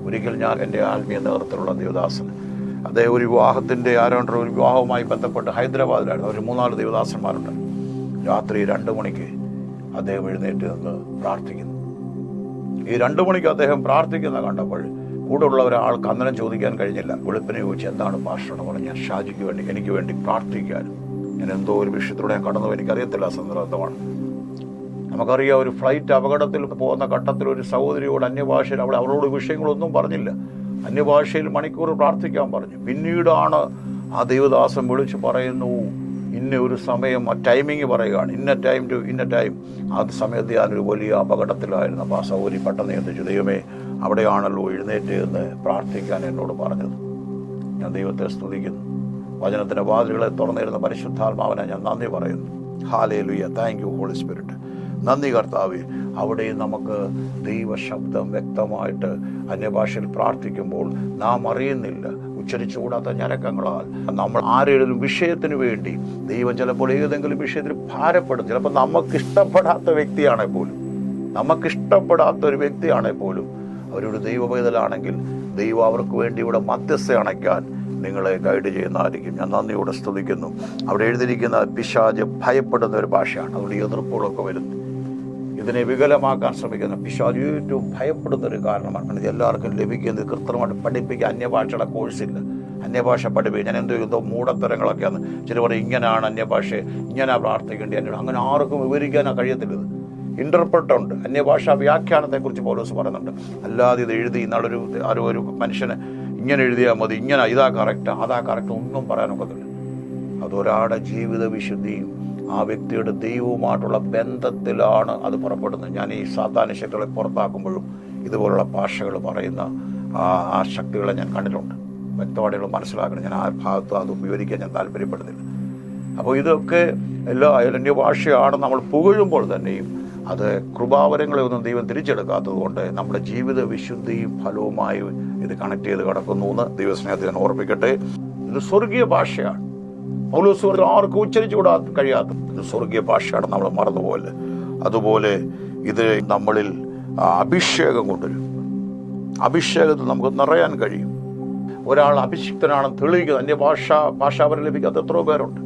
ഒരിക്കൽ ഞാൻ എൻ്റെ ആത്മീയ നേതൃത്വത്തിലുള്ള ദേവദാസന്, അദ്ദേഹം ഒരു ഒരു വിവാഹവുമായി ബന്ധപ്പെട്ട് ഹൈദരാബാദിലായിരുന്നു. ഒരു 3-4 ദേവദാസന്മാരുണ്ട്. രാത്രി 2 മണിക്ക് അദ്ദേഹം എഴുന്നേറ്റ് നിന്ന് പ്രാർത്ഥിക്കുന്നു. ഈ 2 മണിക്ക് അദ്ദേഹം പ്രാർത്ഥിക്കുന്ന കണ്ടപ്പോൾ കൂടെ ഉള്ള ഒരാൾക്ക് അന്നേരം ചോദിക്കാൻ കഴിഞ്ഞില്ല. വെളുപ്പിനെ ചോദിച്ചു, എന്താണ് പാസ്റ്ററെന്ന് പറഞ്ഞ് ഞാൻ ഷാജിക്ക് വേണ്ടി എനിക്ക് വേണ്ടി പ്രാർത്ഥിക്കാൻ. ഞാൻ എന്തോ ഒരു വിഷയത്തിലൂടെ ഞാൻ കടന്നു, എനിക്കറിയത്തില്ല സന്ദർഭമാണ്. നമുക്കറിയാം, ഒരു ഫ്ലൈറ്റ് അപകടത്തിൽ പോകുന്ന ഘട്ടത്തിൽ ഒരു സഹോദരിയോട് അന്യഭാഷയിൽ അവളോട് വിഷയങ്ങളൊന്നും പറഞ്ഞില്ല, അന്യഭാഷയിൽ മണിക്കൂർ പ്രാർത്ഥിക്കാൻ പറഞ്ഞു. പിന്നീടാണ് ആ ദൈവദാസൻ വിളിച്ച് പറയുന്നു, ഇന്ന ഒരു സമയം, ടൈമിങ് പറയുകയാണ്, ഇന്ന ടൈം ടു ഇന്ന ടൈം. ആ സമയത്ത് ഞാനൊരു വലിയ അപകടത്തിലായിരുന്നു. അപ്പോൾ ആ സഹോദരി പെട്ടെന്ന് ചിന്തിച്ചു, ദൈവമേ അവിടെയാണല്ലോ എഴുന്നേറ്റ് എന്ന് പ്രാർത്ഥിക്കാൻ എന്നോട് പറഞ്ഞത്. ഞാൻ ദൈവത്തെ സ്തുതിക്കുന്നു. വചനത്തിൻ്റെ വാതിലുകളെ തുറന്നിരുന്ന പരിശുദ്ധാത്മാവിനെ ഞാൻ നന്ദി പറയുന്നു. Hallelujah, thank you Holy Spirit. നന്ദി കർത്താവേ. അവിടെയും നമുക്ക് ദൈവശബ്ദം വ്യക്തമായിട്ട് അന്യഭാഷയിൽ പ്രാർത്ഥിക്കുമ്പോൾ നാം അറിയുന്നില്ല, ഉച്ചരിച്ചുകൂടാത്ത ഞരക്കങ്ങളാൽ നമ്മൾ ആരെങ്കിലും വിഷയത്തിന് വേണ്ടി ദൈവം ചിലപ്പോൾ ഏതെങ്കിലും വിഷയത്തിൽ ഭാരപ്പെടും. ചിലപ്പോൾ നമുക്കിഷ്ടപ്പെടാത്ത ഒരു വ്യക്തിയാണെങ്കിൽ പോലും അവരൊരു ദൈവവേദലാണെങ്കിൽ ദൈവം അവർക്ക് വേണ്ടി ഇവിടെ മധ്യസ്ഥ അണയ്ക്കാൻ നിങ്ങളെ ഗൈഡ് ചെയ്യുന്നതായിരിക്കും. ഞാൻ നന്ദിയോടെ സ്തുതിക്കുന്നു. അവിടെ എഴുതിയിരിക്കുന്ന പിശാച് ഭയപ്പെടുന്ന ഒരു ഭാഷയാണ്. അവിടെ എതിർപ്പുകളൊക്കെ വരുന്നു. ഇതിനെ വികലമാക്കാൻ ശ്രമിക്കുന്ന പിശാച് ഏറ്റവും ഭയപ്പെടുന്ന ഒരു കാരണമാണ്. ഇത് എല്ലാവർക്കും ലഭിക്കുന്നത് കൃത്രിമമായിട്ട് പഠിപ്പിക്കുക. അന്യഭാഷയുടെ കോഴ്സില്ല, അന്യഭാഷ പഠിപ്പിക്കുക. ഞാൻ എന്തോ മൂടത്തരങ്ങളൊക്കെയാണ്. ചില പറയും ഇങ്ങനെയാണ് അന്യഭാഷ, ഇങ്ങനെ പ്രാർത്ഥിക്കേണ്ടി. അങ്ങനെ ആർക്കും വിവരിക്കാനോ കഴിയത്തില്ല. ഇത് ഇൻ്റർപ്രറ്റ് ഉണ്ട്. അന്യഭാഷാ വ്യാഖ്യാനത്തെക്കുറിച്ച് പൗലോസ് പറയുന്നുണ്ട്. അല്ലാതെ ഇത് എഴുതി ഒരു മനുഷ്യന് ഇങ്ങനെ എഴുതിയാൽ മതി, ഇങ്ങനെ ഇതാ കറക്റ്റ് അതാ കറക്റ്റ് ഒന്നും പറയാനൊക്കത്തില്ല. അതൊരാളുടെ ജീവിത വിശുദ്ധിയും ആ വ്യക്തിയുടെ ദൈവവുമായിട്ടുള്ള ബന്ധത്തിലാണ് അത് പുറപ്പെടുന്നത്. ഞാൻ ഈ സാത്താന്യ ശക്തികളെ പുറത്താക്കുമ്പോഴും ഇതുപോലുള്ള ഭാഷകൾ പറയുന്ന ആ ശക്തികളെ ഞാൻ കണ്ടിട്ടുണ്ട്. വ്യക്തമായിട്ട് മനസ്സിലാക്കണം. ഞാൻ ആ ഭാഗത്ത് അത് ഉപയോഗിക്കാൻ ഞാൻ താല്പര്യപ്പെടുന്നില്ല. അപ്പോൾ ഇതൊക്കെ എല്ലാ അന്യഭാഷയാണ് നമ്മൾ പുകഴുമ്പോൾ തന്നെയും അത് കൃപാവരങ്ങളെ ഒന്നും ദൈവം തിരിച്ചെടുക്കാത്തത് കൊണ്ട് നമ്മുടെ ജീവിത വിശുദ്ധിയും ഫലവുമായി ഇത് കണക്ട് ചെയ്ത് കിടക്കുന്നു എന്ന് ദൈവസ്നേഹത്തെ ഞാൻ ഓർപ്പിക്കട്ടെ. ഇത് സ്വർഗീയ ഭാഷയാണ്. പൗലോസ് ആർക്കും ഉച്ചരിച്ചുകൂടാ കഴിയാത്ത ഇത് സ്വർഗീയ ഭാഷയാണ്, നമ്മൾ മറന്നുപോലെ. അതുപോലെ ഇത് നമ്മളിൽ അഭിഷേകം കൊണ്ടുവരും. അഭിഷേകത്തിൽ നമുക്ക് നിറയാൻ കഴിയും. ഒരാൾ അഭിഷിക്തനാണെന്ന് തെളിയിക്കുന്നത് ഭാഷാപരം ലഭിക്കാത്ത എത്രയോ പേരുണ്ട്.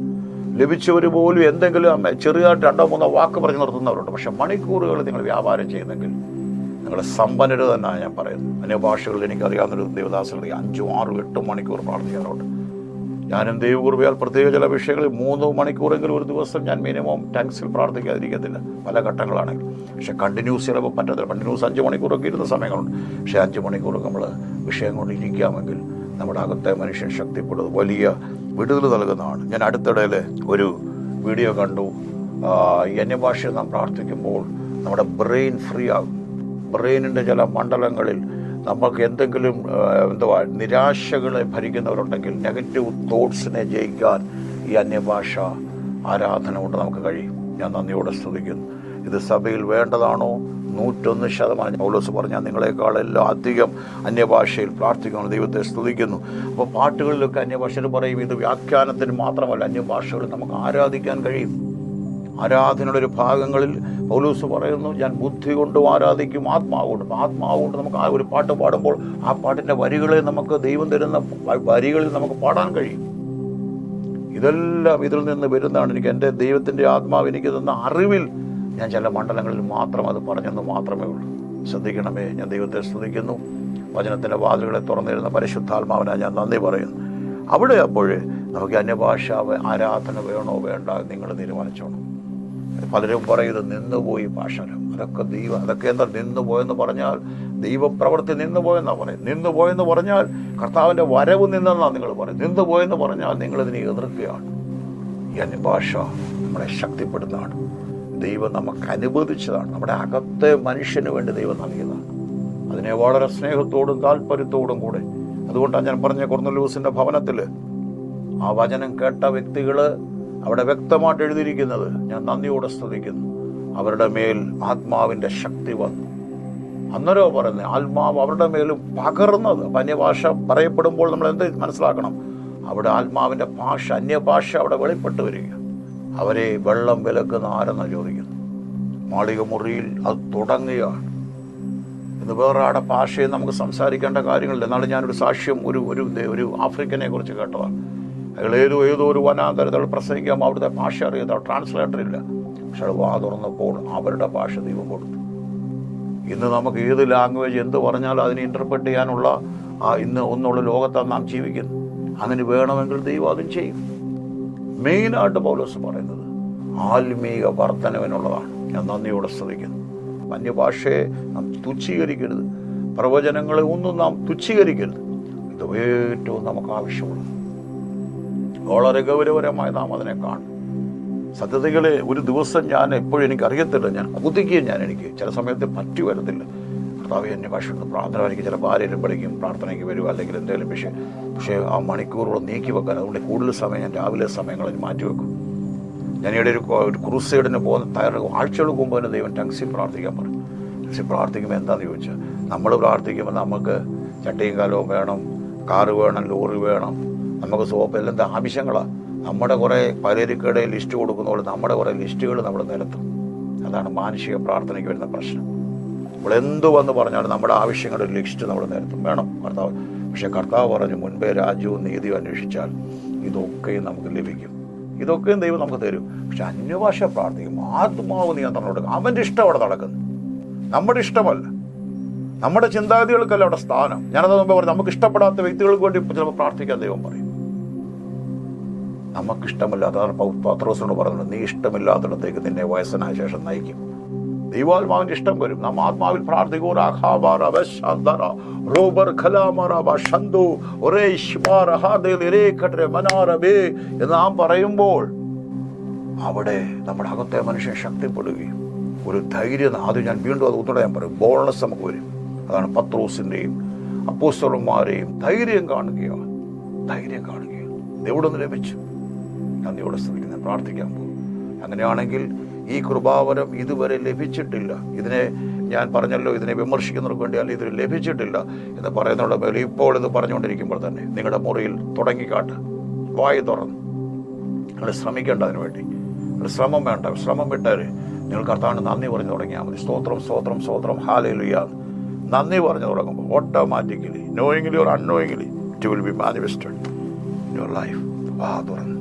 ലഭിച്ചവർ പോലും എന്തെങ്കിലും ചെറിയതായിട്ട് 2-3 വാക്ക് പറഞ്ഞ് നിർത്തുന്നവരുണ്ട്. പക്ഷെ മണിക്കൂറുകൾ നിങ്ങൾ വ്യാപാരം ചെയ്യുന്നെങ്കിൽ നിങ്ങളുടെ സമ്പന്നര് തന്നെയാണ് ഞാൻ പറയുന്നത്. അന്യഭാഷകളിൽ എനിക്കറിയാവുന്നൊരു ദേവദാസകൾ 5, 6, 8 മണിക്കൂർ പ്രാർത്ഥിക്കാറുണ്ട്. ഞാനും ദൈവകൃപയാൽ പ്രത്യേക ചില വിഷയങ്ങളിൽ 3 മണിക്കൂറെങ്കിലും ഒരു ദിവസം ഞാൻ മിനിമം ടങ്സിൽ പ്രാർത്ഥിക്കാതിരിക്കത്തില്ല, പല ഘട്ടങ്ങളാണെങ്കിൽ. പക്ഷെ കണ്ടിന്യൂസ് ചിലപ്പോൾ പറ്റത്തില്ല. കണ്ടിന്യൂസ് 5 മണിക്കൂറൊക്കെ ഇരുന്ന സമയങ്ങളുണ്ട്. പക്ഷേ 5 മണിക്കൂർ നമ്മൾ വിഷയം കൊണ്ട് ഇരിക്കാമെങ്കിൽ നമ്മുടെ അകത്തെ മനുഷ്യൻ ശക്തിപ്പെടുന്നത് വലിയ വിടുതൽ നൽകുന്നതാണ്. ഞാൻ അടുത്തിടയിൽ ഒരു വീഡിയോ കണ്ടു. ഈ അന്യഭാഷയിൽ നാം പ്രാർത്ഥിക്കുമ്പോൾ നമ്മുടെ ബ്രെയിൻ ഫ്രീ ആകും. ബ്രെയിനിൻ്റെ ചില മണ്ഡലങ്ങളിൽ നമുക്ക് എന്തെങ്കിലും നിരാശകളെ ഭരിക്കുന്നവരുണ്ടെങ്കിൽ നെഗറ്റീവ് തോട്ട്സിനെ ജയിക്കാൻ ഈ അന്യഭാഷ ആരാധന കൊണ്ട് നമുക്ക് കഴിയും. ഞാൻ നന്ദിയോടെ സ്തുതിക്കുന്നു. ഇത് സഭയിൽ വേണ്ടതാണോ? 101%. പൗലോസ് പറഞ്ഞാൽ നിങ്ങളെക്കാളെല്ലാം അധികം അന്യഭാഷയിൽ പ്രാർത്ഥിക്കണം. ദൈവത്തെ സ്തുതിക്കുന്നു. അപ്പോൾ പാട്ടുകളിലൊക്കെ അന്യഭാഷയിൽ പറയും. ഇത് വ്യാഖ്യാനത്തിന് മാത്രമല്ല, അന്യഭാഷകൾ നമുക്ക് ആരാധിക്കാൻ കഴിയും. ആരാധനയുടെ ഒരു ഭാഗങ്ങളിൽ പൗലോസ് പറയുന്നു, ഞാൻ ബുദ്ധി കൊണ്ടും ആരാധിക്കും, ആത്മാവുകൊണ്ടും. ആത്മാവുകൊണ്ട് നമുക്ക് ആ ഒരു പാട്ട് പാടുമ്പോൾ ആ പാട്ടിൻ്റെ വരികളെ നമുക്ക് ദൈവം തരുന്ന വരികളിൽ നമുക്ക് പാടാൻ കഴിയും. ഇതെല്ലാം ഇതിൽ നിന്ന് വരുന്നതാണ്. എനിക്ക് എൻ്റെ ദൈവത്തിൻ്റെ ആത്മാവ് എനിക്ക് തന്ന അറിവിൽ ഞാൻ ചില മണ്ഡലങ്ങളിൽ മാത്രം അത് പറഞ്ഞെന്ന് മാത്രമേ ഉള്ളൂ. ശ്രദ്ധിക്കണമേ. ഞാൻ ദൈവത്തെ സ്തുതിക്കുന്നു. വചനത്തിൻ്റെ വാതിലുകളെ തുറന്നിരുന്ന പരിശുദ്ധാത്മാവിനെ ഞാൻ നന്ദി പറയുന്നു. അവിടെ അപ്പോൾ നമുക്ക് അന്യഭാഷ ആരാധന വേണോ വേണ്ട നിങ്ങൾ തീരുമാനിച്ചോണം. പലരും പറയുന്നത് നിന്നുപോയി പാഷാരം. അതൊക്കെ എന്താ നിന്നുപോയെന്ന് പറഞ്ഞാൽ ദൈവപ്രവൃത്തി നിന്നുപോയെന്നാണ് പറയും. നിന്നുപോയെന്ന് പറഞ്ഞാൽ കർത്താവിൻ്റെ വരവ് നിന്നെന്നാണ് നിങ്ങൾ പറയും. നിന്നുപോയെന്ന് പറഞ്ഞാൽ നിങ്ങളിതിനെ എതിർക്കുകയാണ്. ഈ അന്യഭാഷ നമ്മളെ ശക്തിപ്പെടുന്നതാണ്. ദൈവം നമുക്ക് അനുവദിച്ചതാണ്. നമ്മുടെ അകത്തെ മനുഷ്യന് വേണ്ടി ദൈവം നൽകിയതാണ്. അതിനെ വളരെ സ്നേഹത്തോടും താല്പര്യത്തോടും കൂടെ. അതുകൊണ്ടാണ് ഞാൻ പറഞ്ഞ കൊർന്നല്യൂസിൻ്റെ ഭവനത്തിൽ ആ വചനം കേട്ട വ്യക്തികൾ അവിടെ വ്യക്തമായിട്ട് എഴുതിയിരിക്കുന്നത്, ഞാൻ നന്ദിയോടെ സ്തുതിക്കുന്നു, അവരുടെ മേൽ ആത്മാവിൻ്റെ ശക്തി വന്നു. അന്നേരോ പറയുന്നത് ആത്മാവ് അവരുടെ മേലും പകർന്നത്. അന്യഭാഷ പറയപ്പെടുമ്പോൾ നമ്മൾ എന്ത് മനസ്സിലാക്കണം? അവിടെ ആത്മാവിൻ്റെ ഭാഷ, അന്യഭാഷ അവിടെ വെളിപ്പെട്ട് വരിക. അവരെ വെള്ളം വിലക്കുന്ന ആരെന്ന് ചോദിക്കുന്നു. മാളിക മുറിയിൽ അത് തുടങ്ങുകയാണ്. ഇന്ന് വേറെ ആടെ ഭാഷയും നമുക്ക് സംസാരിക്കേണ്ട കാര്യങ്ങളില്ല. എന്നാലും ഞാനൊരു സാക്ഷ്യം ഒരു ആഫ്രിക്കനെ കുറിച്ച് കേട്ടതാണ്. അയാൾ ഏതോ ഒരു വനാന്തരത്തിൽ പ്രസംഗിക്കാൻ അവിടുത്തെ ഭാഷ അറിയാത്ത ട്രാൻസ്ലേറ്റർ ഇല്ല. പക്ഷെ അത് വാ തുറന്നപ്പോൾ അവരുടെ ഭാഷ ദൈവം കൊടുത്തു. ഇന്ന് നമുക്ക് ഏത് ലാംഗ്വേജ് എന്ത് പറഞ്ഞാലും അതിനെ ഇൻ്റർപ്രറ്റ് ചെയ്യാനുള്ള ഇന്ന് ഒന്നുള്ള ലോകത്താണ് നാം ജീവിക്കുന്നത്. അങ്ങനെ വേണമെങ്കിൽ ദൈവം അതും ചെയ്യും. മെയിനായിട്ട് പൗലോസ് പറയുന്നത് ആത്മീക വർധനവിനുള്ളതാണ്. ഞാൻ നന്ദിയോടെ സ്തുതിക്കുന്നു. അന്യഭാഷയെ നാം തുച്ഛീകരിക്കരുത്. പ്രവചനങ്ങളെ ഒന്നും നാം തുച്ഛീകരിക്കരുത്. ഇത് ഏറ്റവും നമുക്ക് ആവശ്യമുള്ളത്. വളരെ ഗൗരവപരമായി നാം അതിനെ കാണും. സത്യതകളെ ഒരു ദിവസം ഞാൻ എപ്പോഴും എനിക്കറിയത്തില്ല, ഞാൻ കുതിക്കുകയും എനിക്ക് ചില സമയത്ത് പറ്റി വരത്തില്ല. കർത്താവ് അന്യഭാഷ പ്രാർത്ഥന എനിക്ക് ചിലപ്പോൾ ആരെങ്കിലും വിളിക്കും, പ്രാർത്ഥനയ്ക്ക് വരിക അല്ലെങ്കിൽ എന്തെങ്കിലും വിഷയം. പക്ഷേ ആ മണിക്കൂറുകൾ നീക്കി വെക്കാൻ, അതുകൊണ്ട് കൂടുതൽ സമയം ഞാൻ രാവിലെ സമയങ്ങളിൽ മാറ്റിവെക്കും. ഞാൻ ഇവിടെ ഒരു ക്രൂസൈഡിന് പോകുന്ന തയ്യാറെടുക്കും. ആഴ്ചകൾക്ക് മുമ്പ് തന്നെ ദൈവം ടങ്സിൽ പ്രാർത്ഥിക്കാൻ പറയും. ടങ്സിൽ പ്രാർത്ഥിക്കുമ്പോൾ എന്താണെന്ന് ചോദിച്ചാൽ, നമ്മൾ പ്രാർത്ഥിക്കുമ്പോൾ നമുക്ക് ചട്ടിയും കാലവും വേണം, കാറ് വേണം, ലോറി വേണം, നമുക്ക് സോപ്പ് എല്ലാം ആവശ്യങ്ങളാണ്. നമ്മുടെ കുറേ പലരിക്കടെ ലിസ്റ്റ് കൊടുക്കുന്നതുകൊണ്ട് നമ്മുടെ കുറേ ലിസ്റ്റുകൾ നമ്മൾ നിരത്തും. അതാണ് മാനുഷിക പ്രാർത്ഥനയ്ക്ക് വരുന്ന പ്രശ്നം. നമ്മൾ എന്തു വന്ന് പറഞ്ഞാലും നമ്മുടെ ആവശ്യങ്ങളുടെ ലിസ്റ്റ് നമ്മൾ നിരത്തും. വേണം കർത്താവ്. പക്ഷേ കർത്താവ് പറഞ്ഞു, മുൻപേ രാജ്യവും നീതിയും അന്വേഷിച്ചാൽ ഇതൊക്കെയും നമുക്ക് ലഭിക്കും. ഇതൊക്കെയും ദൈവം നമുക്ക് തരും. പക്ഷെ അന്യഭാഷ പ്രാർത്ഥിക്കും, ആത്മാവ് നിയന്ത്രണം കൊടുക്കും. അവൻ്റെ ഇഷ്ടം അവിടെ നടക്കുന്നു, നമ്മുടെ ഇഷ്ടമല്ല. നമ്മുടെ ചിന്താഗതികൾക്കല്ല അവിടെ സ്ഥാനം. ഞാനത് മുമ്പ് പറഞ്ഞു, നമുക്ക് ഇഷ്ടപ്പെടാത്ത വ്യക്തികൾക്ക് വേണ്ടി ചിലപ്പോൾ പ്രാർത്ഥിക്കാൻ ദൈവം പറയും. നമുക്കിഷ്ടമില്ലാത്ത, അതാണ് പത്രോസിനോട് പറയുന്നത്, നീ ഇഷ്ടമില്ലാത്തിടത്തേക്ക് നിന്നെ വയസ്സനായ ശേഷം നയിക്കും. ദൈവാത്മാവിന്റെ ഇഷ്ടം വരും. നാം ആത്മാവിൽ പ്രാർത്ഥിക്കും. എന്ന് നാം പറയുമ്പോൾ അവിടെ നമ്മുടെ അകത്തെ മനുഷ്യൻ ശക്തിപ്പെടുകയും ഒരു ധൈര്യം, അത് ഞാൻ വീണ്ടും അത് ഒന്നുകൂടെ ഞാൻ പറയും, ബോൾനെസ് നമുക്ക് വരും. അതാണ് പത്രോസിൻ്റെയും അപ്പോസ്തലന്മാരെയും ധൈര്യം കാണുകയാണ്. എവിടെ നിന്ന് ലഭിച്ചു? നന്ദിയോടെ സ്തുതിക്കുന്നു. പ്രാർത്ഥിക്കാൻ പോകും. അങ്ങനെയാണെങ്കിൽ ഈ കൃപാവരം ഇതുവരെ ലഭിച്ചിട്ടില്ല. ഇതിനെ ഞാൻ പറഞ്ഞല്ലോ, ഇതിനെ വിമർശിക്കുന്നവർക്ക് വേണ്ടി അല്ല, ഇതിന് ലഭിച്ചിട്ടില്ല എന്ന് പറയുന്നുള്ള മേൽ ഇപ്പോൾ ഇത് പറഞ്ഞുകൊണ്ടിരിക്കുമ്പോൾ തന്നെ നിങ്ങളുടെ മുറിയിൽ തുടങ്ങിക്കാട്ട്, വായി തുറന്ന് നിങ്ങൾ ശ്രമിക്കേണ്ട. അതിനു വേണ്ടി ഒരു ശ്രമം വേണ്ട. ശ്രമം വിട്ടാൽ നിങ്ങൾ കർത്താവിന് നന്ദി പറഞ്ഞു തുടങ്ങിയാൽ മതി. സ്തോത്രം സ്തോത്രം സ്തോത്രം ഹല്ലേലൂയ നന്ദി പറഞ്ഞു തുടങ്ങുമ്പോൾ automatically, knowingly or unknowingly, it will be manifested in your life. തുറന്ന്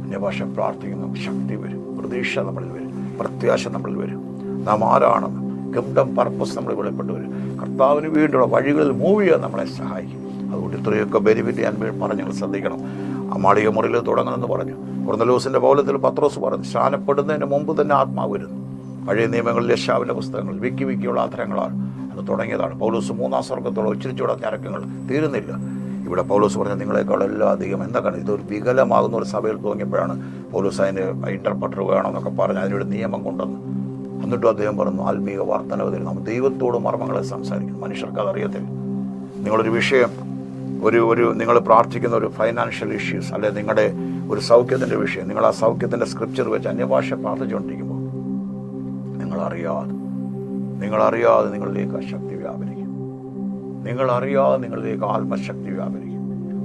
അന്യഭാഷ പ്രാർത്ഥിക്കുന്ന ശക്തി വരും, പ്രതീക്ഷ നമ്മളിൽ വരും, പ്രത്യാശ നമ്മളിൽ വരും. നാം ആരാണെന്ന് ഗംഭീരം പർപ്പസ് നമ്മൾ വെളിപ്പെട്ട് വരും. കർത്താവിന് വേണ്ടിയുള്ള വഴികളിൽ മൂവ് ചെയ്യാൻ നമ്മളെ സഹായിക്കും. അതുകൊണ്ട് ഇത്രയൊക്കെ ബെനിഫിറ്റ് ഞാൻ പറഞ്ഞ് ശ്രദ്ധിക്കണം. മാളിക മുറിയിൽ തുടങ്ങണമെന്ന് പറഞ്ഞു. കൊർന്നല്യോസിൻ്റെ ഭവനത്തിൽ പത്രോസ് പറഞ്ഞു, സ്നാനപ്പെടുന്നതിന് മുമ്പ് തന്നെ ആത്മാവ് വരുന്നു. പഴയ നിയമങ്ങളിൽ യശാവിൻ്റെ പുസ്തകങ്ങൾ വിക്കിയുള്ള ആധാരങ്ങളാണ് അത് തുടങ്ങിയതാണ്. പൗലോസ് 3-ാം സ്വർഗ്ഗത്തോളം ഉച്ചരിച്ചുകൂടാ ഞരക്കങ്ങൾ തീരുന്നില്ല. ഇവിടെ പൗലോസ് പറഞ്ഞ നിങ്ങളെക്കാളെല്ലാം അധികം എന്തൊക്കെയാണ് ഇതൊരു വികലമാകുന്ന ഒരു സഭയിൽ തോന്നിയപ്പോഴാണ് പൗലോസ് അതിന് ഇൻ്റർപ്രറ്റർ വേണമെന്നൊക്കെ പറഞ്ഞ് അതിനൊരു നിയമം കൊണ്ടുവന്നു. എന്നിട്ടും അദ്ദേഹം പറഞ്ഞു, ആത്മീക വർധനവതിൽ നമ്മൾ ദൈവത്തോട് മർമ്മങ്ങളെ സംസാരിക്കും. മനുഷ്യർക്ക് അതറിയത്തില്ല. നിങ്ങളൊരു വിഷയം, നിങ്ങൾ പ്രാർത്ഥിക്കുന്ന ഒരു ഫൈനാൻഷ്യൽ ഇഷ്യൂസ്, അല്ലെ നിങ്ങളുടെ ഒരു സൗഖ്യത്തിൻ്റെ വിഷയം, നിങ്ങൾ ആ സൗഖ്യത്തിൻ്റെ സ്ക്രിപ്ചർ വെച്ച് അന്യഭാഷ പ്രാർത്ഥിച്ചുകൊണ്ടിരിക്കുമ്പോൾ നിങ്ങളറിയാതെ നിങ്ങളിലേക്ക് ആ ശക്തി വ്യാപരിക്കും. നിങ്ങളറിയാതെ നിങ്ങളിലേക്ക് ആത്മശക്തി വ്യാപരിക്കും.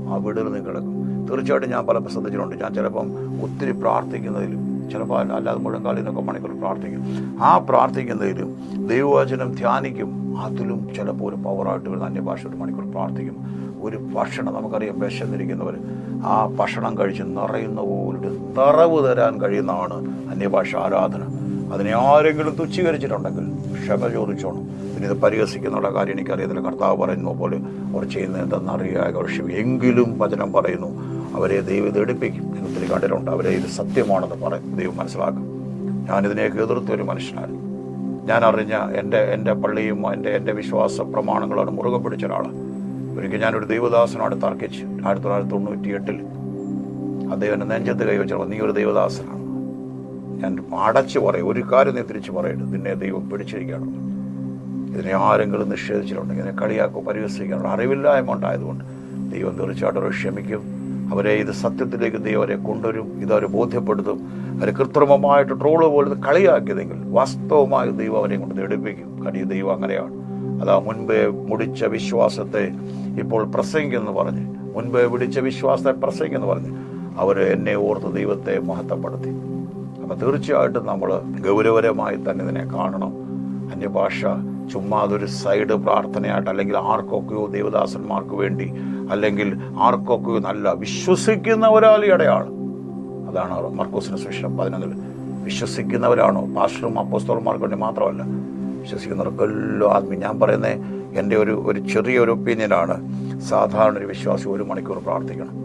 ആ വീടുകൾ കിടക്കും. തീർച്ചയായിട്ടും ഞാൻ പലപ്പോൾ ശ്രദ്ധിച്ചിട്ടുണ്ട്. ഞാൻ ചിലപ്പം ഒത്തിരി പ്രാർത്ഥിക്കുന്നതിലും, ചിലപ്പോൾ അല്ലാതെ മുഴങ്കാലിൽ നിന്നൊക്കെ മണിക്കൂർ പ്രാർത്ഥിക്കും. ആ പ്രാർത്ഥിക്കുന്നതിലും ദൈവവചനം ധ്യാനിക്കും. അതിലും ചിലപ്പോൾ ഒരു പവറായിട്ട് വരുന്ന അന്യഭാഷ ഒരു മണിക്കൂർ പ്രാർത്ഥിക്കും. ഒരു ഭക്ഷണം നമുക്കറിയാം, വിശന്നിരിക്കുന്നവർ ആ ഭക്ഷണം കഴിച്ച് നിറയുന്ന പോലൊരു നിറവ് തരാൻ കഴിയുന്നതാണ് അന്യഭാഷ ആരാധന. അതിനെ ആരെങ്കിലും തുച്ഛീകരിച്ചിട്ടുണ്ടെങ്കിൽ ക്ഷമ ചോദിച്ചോണം. പിന്നെ ഇത് പരിഹസിക്കുന്നുള്ള കാര്യം എനിക്കറിയത്തില്ല. കർത്താവ് പറയുന്ന പോലെ അവർ ചെയ്യുന്നത് എന്തെന്നറിയാതെ അവർ എങ്കിലും വചനം പറയുന്നു, അവരെ ദൈവം ഇത് എടുപ്പിക്കും. ഒത്തിരി കണ്ടിട്ടുണ്ട്. അവരെ ഇത് സത്യമാണെന്ന് പറയും. ദൈവം മനസ്സിലാക്കും. ഞാനിതിനെയൊക്കെ എതിർത്ത ഒരു മനുഷ്യനായിരുന്നു. ഞാൻ അറിഞ്ഞ എൻ്റെ പള്ളിയും എൻ്റെ വിശ്വാസ പ്രമാണങ്ങളോട് മുറുകെ പിടിച്ച ഒരാളാണ്. ഒരിക്കൽ ഞാനൊരു ദൈവദാസനോട് തർക്കിച്ചു 1998. അദ്ദേഹം എൻ്റെ നെഞ്ചത്ത് കൈവച്ചു, നീ ഒരു ദൈവദാസനാണ്. ഞാൻ അടച്ചു പറയും, ഒരു കാര്യം നീ തിരിച്ചു പറയരുത്, നിന്നെ ദൈവം പിടിച്ചിരിക്കുകയാണ്. ഇതിനെ ആരെങ്കിലും നിഷേധിച്ചിട്ടുണ്ടെങ്കിൽ ഇതിനെ കളിയാക്കോ പരിഹസിക്കാനുള്ള അറിവില്ലായ്മ ഉണ്ടായതുകൊണ്ട് ദൈവം തീർച്ചയായിട്ടും ക്ഷമിക്കും. അവരെ ഇത് സത്യത്തിലേക്ക് ദൈവം അവരെ കൊണ്ടുവരും, ഇതവരെ ബോധ്യപ്പെടുത്തും. അവരെ കൃത്രിമമായിട്ട് ട്രോള് പോലെ കളിയാക്കിയതെങ്കിൽ വാസ്തവമായി ദൈവം അവരെ കൊണ്ട് നേടിപ്പിക്കും. കാര്യം ദൈവം അങ്ങനെയാണ്. അതാ മുൻപേ മുടിച്ച വിശ്വാസത്തെ ഇപ്പോൾ പ്രസംഗിക്കുമെന്ന് പറഞ്ഞ്, മുൻപേ പിടിച്ച വിശ്വാസത്തെ പ്രസംഗിക്കുമെന്ന് പറഞ്ഞ് അവർ എന്നെ ഓർത്ത് ദൈവത്തെ മഹത്വപ്പെടുത്തി. അപ്പം തീർച്ചയായിട്ടും നമ്മൾ ഗൗരവകരമായി തന്നെ ഇതിനെ കാണണം. അന്യഭാഷ ചുമ്മാ അതൊരു സൈഡ് പ്രാർത്ഥനയായിട്ട്, അല്ലെങ്കിൽ ആർക്കൊക്കെയോ ദേവദാസന്മാർക്ക് വേണ്ടി, അല്ലെങ്കിൽ ആർക്കൊക്കെയോ നല്ല വിശ്വസിക്കുന്ന ഒരാളുടെ അടയാളം. അതാണ് മർക്കോസിന്റെ സുവിശേഷം 11. വിശ്വസിക്കുന്നവരാണോ? പാസ്റ്ററും അപ്പോസ്തലന്മാർക്ക് വേണ്ടി മാത്രമല്ല, വിശ്വസിക്കുന്നവർക്കെല്ലാം ആത്മീയ. ഞാൻ പറയുന്നത് എൻ്റെ ഒരു ചെറിയൊരു ഒപ്പീനിയനാണ്. സാധാരണ ഒരു വിശ്വാസി 1 മണിക്കൂർ പ്രാർത്ഥിക്കണം.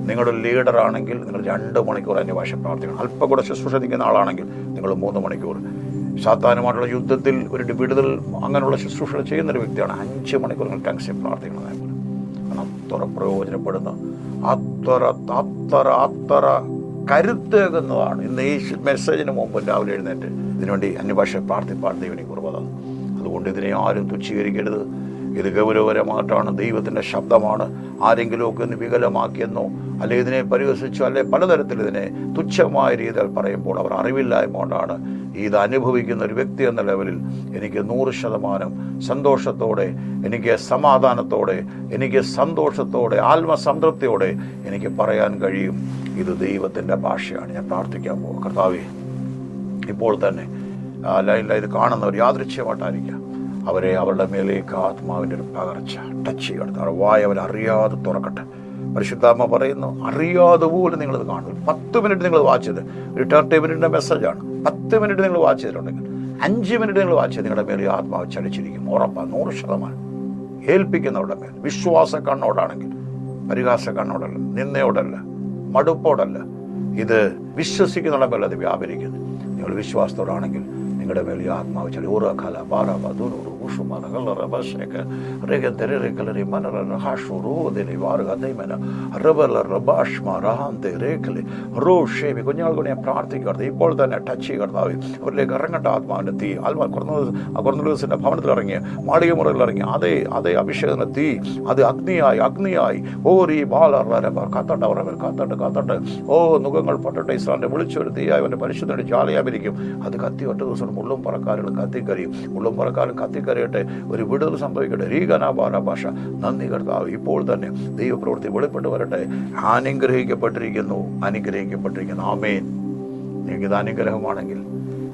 നിങ്ങളുടെ ലീഡറാണെങ്കിൽ നിങ്ങൾ 2 മണിക്കൂർ അന്യഭാഷ പ്രാർത്ഥിക്കണം. അല്പം കൂടെ ശുശ്രൂഷ നിൽക്കുന്ന ആളാണെങ്കിൽ നിങ്ങൾ 3 മണിക്കൂർ. സാത്താനുമായിട്ടുള്ള യുദ്ധത്തിൽ ഒരു വിടുതൽ അങ്ങനെയുള്ള ശുശ്രൂഷകൾ ചെയ്യുന്നൊരു വ്യക്തിയാണ് 5 മണിക്കൂർ നിങ്ങൾ ടങ്സിൽ പ്രാർത്ഥിക്കണം. അതേപോലെ അത്ര പ്രയോജനപ്പെടുന്ന, അത്ര കരുത്തേകുന്നതാണ്. ഇന്ന് ഈ മെസ്സേജിന് മുമ്പ് രാവിലെ എഴുന്നേറ്റ് ഇതിനുവേണ്ടി അന്യഭാഷ പ്രാർത്ഥിപ്പാൻ ദൈവനെ കുറവ് തന്നു. അതുകൊണ്ട് ഇതിനെ ആരും തുച്ഛീകരിക്കരുത്. ഇത് ഗൗരവകരമായിട്ടാണ്, ദൈവത്തിൻ്റെ ശബ്ദമാണ്. ആരെങ്കിലുമൊക്കെ ഒന്ന് വികലമാക്കിയെന്നോ അല്ലെ ഇതിനെ പരിഹസിച്ചോ അല്ലെ പലതരത്തിൽ ഇതിനെ തുച്ഛമായ രീതിയിൽ പറയുമ്പോൾ അവർ അറിവില്ലായ്മ കൊണ്ടാണ്. ഇത് അനുഭവിക്കുന്ന ഒരു വ്യക്തി എന്ന ലെവലിൽ എനിക്ക് 100% സന്തോഷത്തോടെ, എനിക്ക് സമാധാനത്തോടെ, എനിക്ക് സന്തോഷത്തോടെ, ആത്മസംതൃപ്തിയോടെ എനിക്ക് പറയാൻ കഴിയും, ഇത് ദൈവത്തിൻ്റെ ഭാഷയാണ്. ഞാൻ പ്രാർത്ഥിക്കാൻ പോകും. കർത്താവേ, ഇപ്പോൾ തന്നെ ലൈനിൽ ഇത് കാണുന്നവർ യാദൃച്ഛ്യമായിട്ടായിരിക്കാം, അവരെ അവരുടെ മേലേക്ക് ആത്മാവിൻ്റെ ഒരു പകർച്ച ടച്ച് ചെയ്യണം. അവരുടെ വായ അവരറിയാതെ തുറക്കട്ടെ. പരിശുദ്ധാത്മ പറയുന്നു, അറിയാതെ പോലും നിങ്ങളിത് കാണും. 10 മിനിറ്റ് നിങ്ങൾ വാച്ച് ചെയ്ത്, ഒരു 30 മിനിറ്റിൻ്റെ മെസ്സേജാണ്. 10 മിനിറ്റ് നിങ്ങൾ വാച്ച് ചെയ്തിട്ടുണ്ടെങ്കിൽ 5 മിനിറ്റ് നിങ്ങൾ വാച്ച് ചെയ്ത് നിങ്ങളുടെ മേലെ ആത്മാവ് ചലിച്ചിരിക്കും. ഉറപ്പാണ്, 100%. ഏൽപ്പിക്കുന്നവരുടെ മേൽ വിശ്വാസ കണ്ണോടാണെങ്കിൽ, പരിഹാസ കണ്ണോടല്ല, നിന്നയോടല്ല, മടുപ്പോടല്ല, ഇത് വിശ്വസിക്കുന്നവരുടെ മേൽ അത് വ്യാപരിക്കുന്നു. നിങ്ങൾ വിശ്വാസത്തോടാണെങ്കിൽ നിങ്ങളുടെ മേൽ ആത്മാവ് ചലി. ഊറകല ബാറബ ദൂരു ഉഷുമന കല്ലറ ബശക റെഗന്തരെ കലറി മനറ റഹാഷു റോദലി വാർഗദൈമന റബല റബാഷ്മ റഹാന്തെ രേഖലി റോഷേബി. കുഞ്ഞുങ്ങൾക്ക് ഞാൻ പ്രാർത്ഥിക്കരുത്, ഇപ്പോൾ തന്നെ ടച്ച് ചെയ്യർത്താവേ. അവരിലേക്ക് ഇറങ്ങട്ട ആത്മാവിൻ്റെ തീ. ആത്മാ കൊർന്നൂസിൻ്റെ ഭവനത്തിൽ ഇറങ്ങിയ, മാളിക മുറിയിൽ ഇറങ്ങിയ അതേ അഭിഷേകത്തിന് തീ, അത് അഗ്നിയായി ഓരി ബാലർ വരബ കാത്തട്ട അവരവർ കാത്തട്ട് ഓ നുഖങ്ങൾ പട്ടട്ടെ. ഇസ്ലാമിൻ്റെ വിളിച്ചൊരു തീയായി അവൻ്റെ പരിശുദ്ധ ജാലയായിരിക്കും. അത് കത്തി ഒറ്റ ദിവസം മുള്ളും പറക്കാരുകളും കത്തിക്കരിയും. മുള്ളും പറക്കാരും കത്തിക്കരിയട്ടെ. ഒരു വിടുതൽ സംഭവിക്കട്ടെ. രീഗനാപാര ഭാഷ. നന്ദി കർത്താവ്. ഇപ്പോൾ തന്നെ ദൈവപ്രവൃത്തി വെളിപ്പെട്ട് വരട്ടെ. അനുഗ്രഹിക്കപ്പെട്ടിരിക്കുന്നു. ആമേൻ. നിങ്ങൾക്കിത് അനുഗ്രഹമാണെങ്കിൽ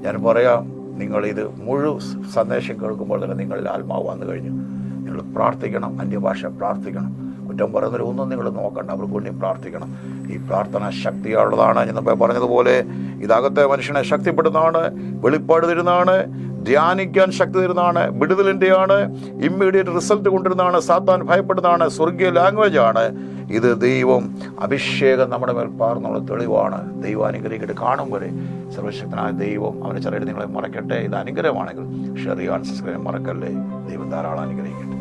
ഞാൻ പറയാം, നിങ്ങളിത് മുഴുവൻ സന്ദേശം കേൾക്കുമ്പോൾ തന്നെ നിങ്ങളിൽ ആത്മാവ് വന്നു കഴിഞ്ഞു. നിങ്ങൾ പ്രാർത്ഥിക്കണം, അന്യഭാഷ പ്രാർത്ഥിക്കണം. കുറ്റം പറയുന്നവരൊന്നും നിങ്ങൾ നോക്കണ്ട, അവർക്ക് വേണ്ടി പ്രാർത്ഥിക്കണം. ഈ പ്രാർത്ഥന ശക്തിയുള്ളതാണ്. ഞാൻ പറഞ്ഞതുപോലെ ഇതകത്തെ മനുഷ്യനെ ശക്തിപ്പെടുന്നതാണ്, വെളിപ്പാട് തരുന്നതാണ്, ധ്യാനിക്കാൻ ശക്തി തരുന്നതാണ്, വിടുതലിൻ്റെയാണ്, ഇമ്മീഡിയറ്റ് റിസൾട്ട് കൊണ്ടുവരുന്നതാണ്, സാത്താൻ ഭയപ്പെടുന്നതാണ്, സ്വർഗീയ ലാംഗ്വേജാണ്. ഇത് ദൈവം അഭിഷേകം നമ്മുടെ മേൽ പാർന്നുള്ള തെളിവാണ്. ദൈവം അനുഗ്രഹിക്കട്ടെ. കാണുമ്പോൾ സർവശക്തനായ ദൈവം അവനെ ചെറിയ നിങ്ങളെ മറക്കട്ടെ. ഇത് അനുഗ്രഹമാണെങ്കിൽ ഷെയർ ചെയ്യാൻ സബ്സ്ക്രൈബ് മറക്കല്ലേ. ദൈവം ധാരാളം അനുഗ്രഹിക്കട്ടെ.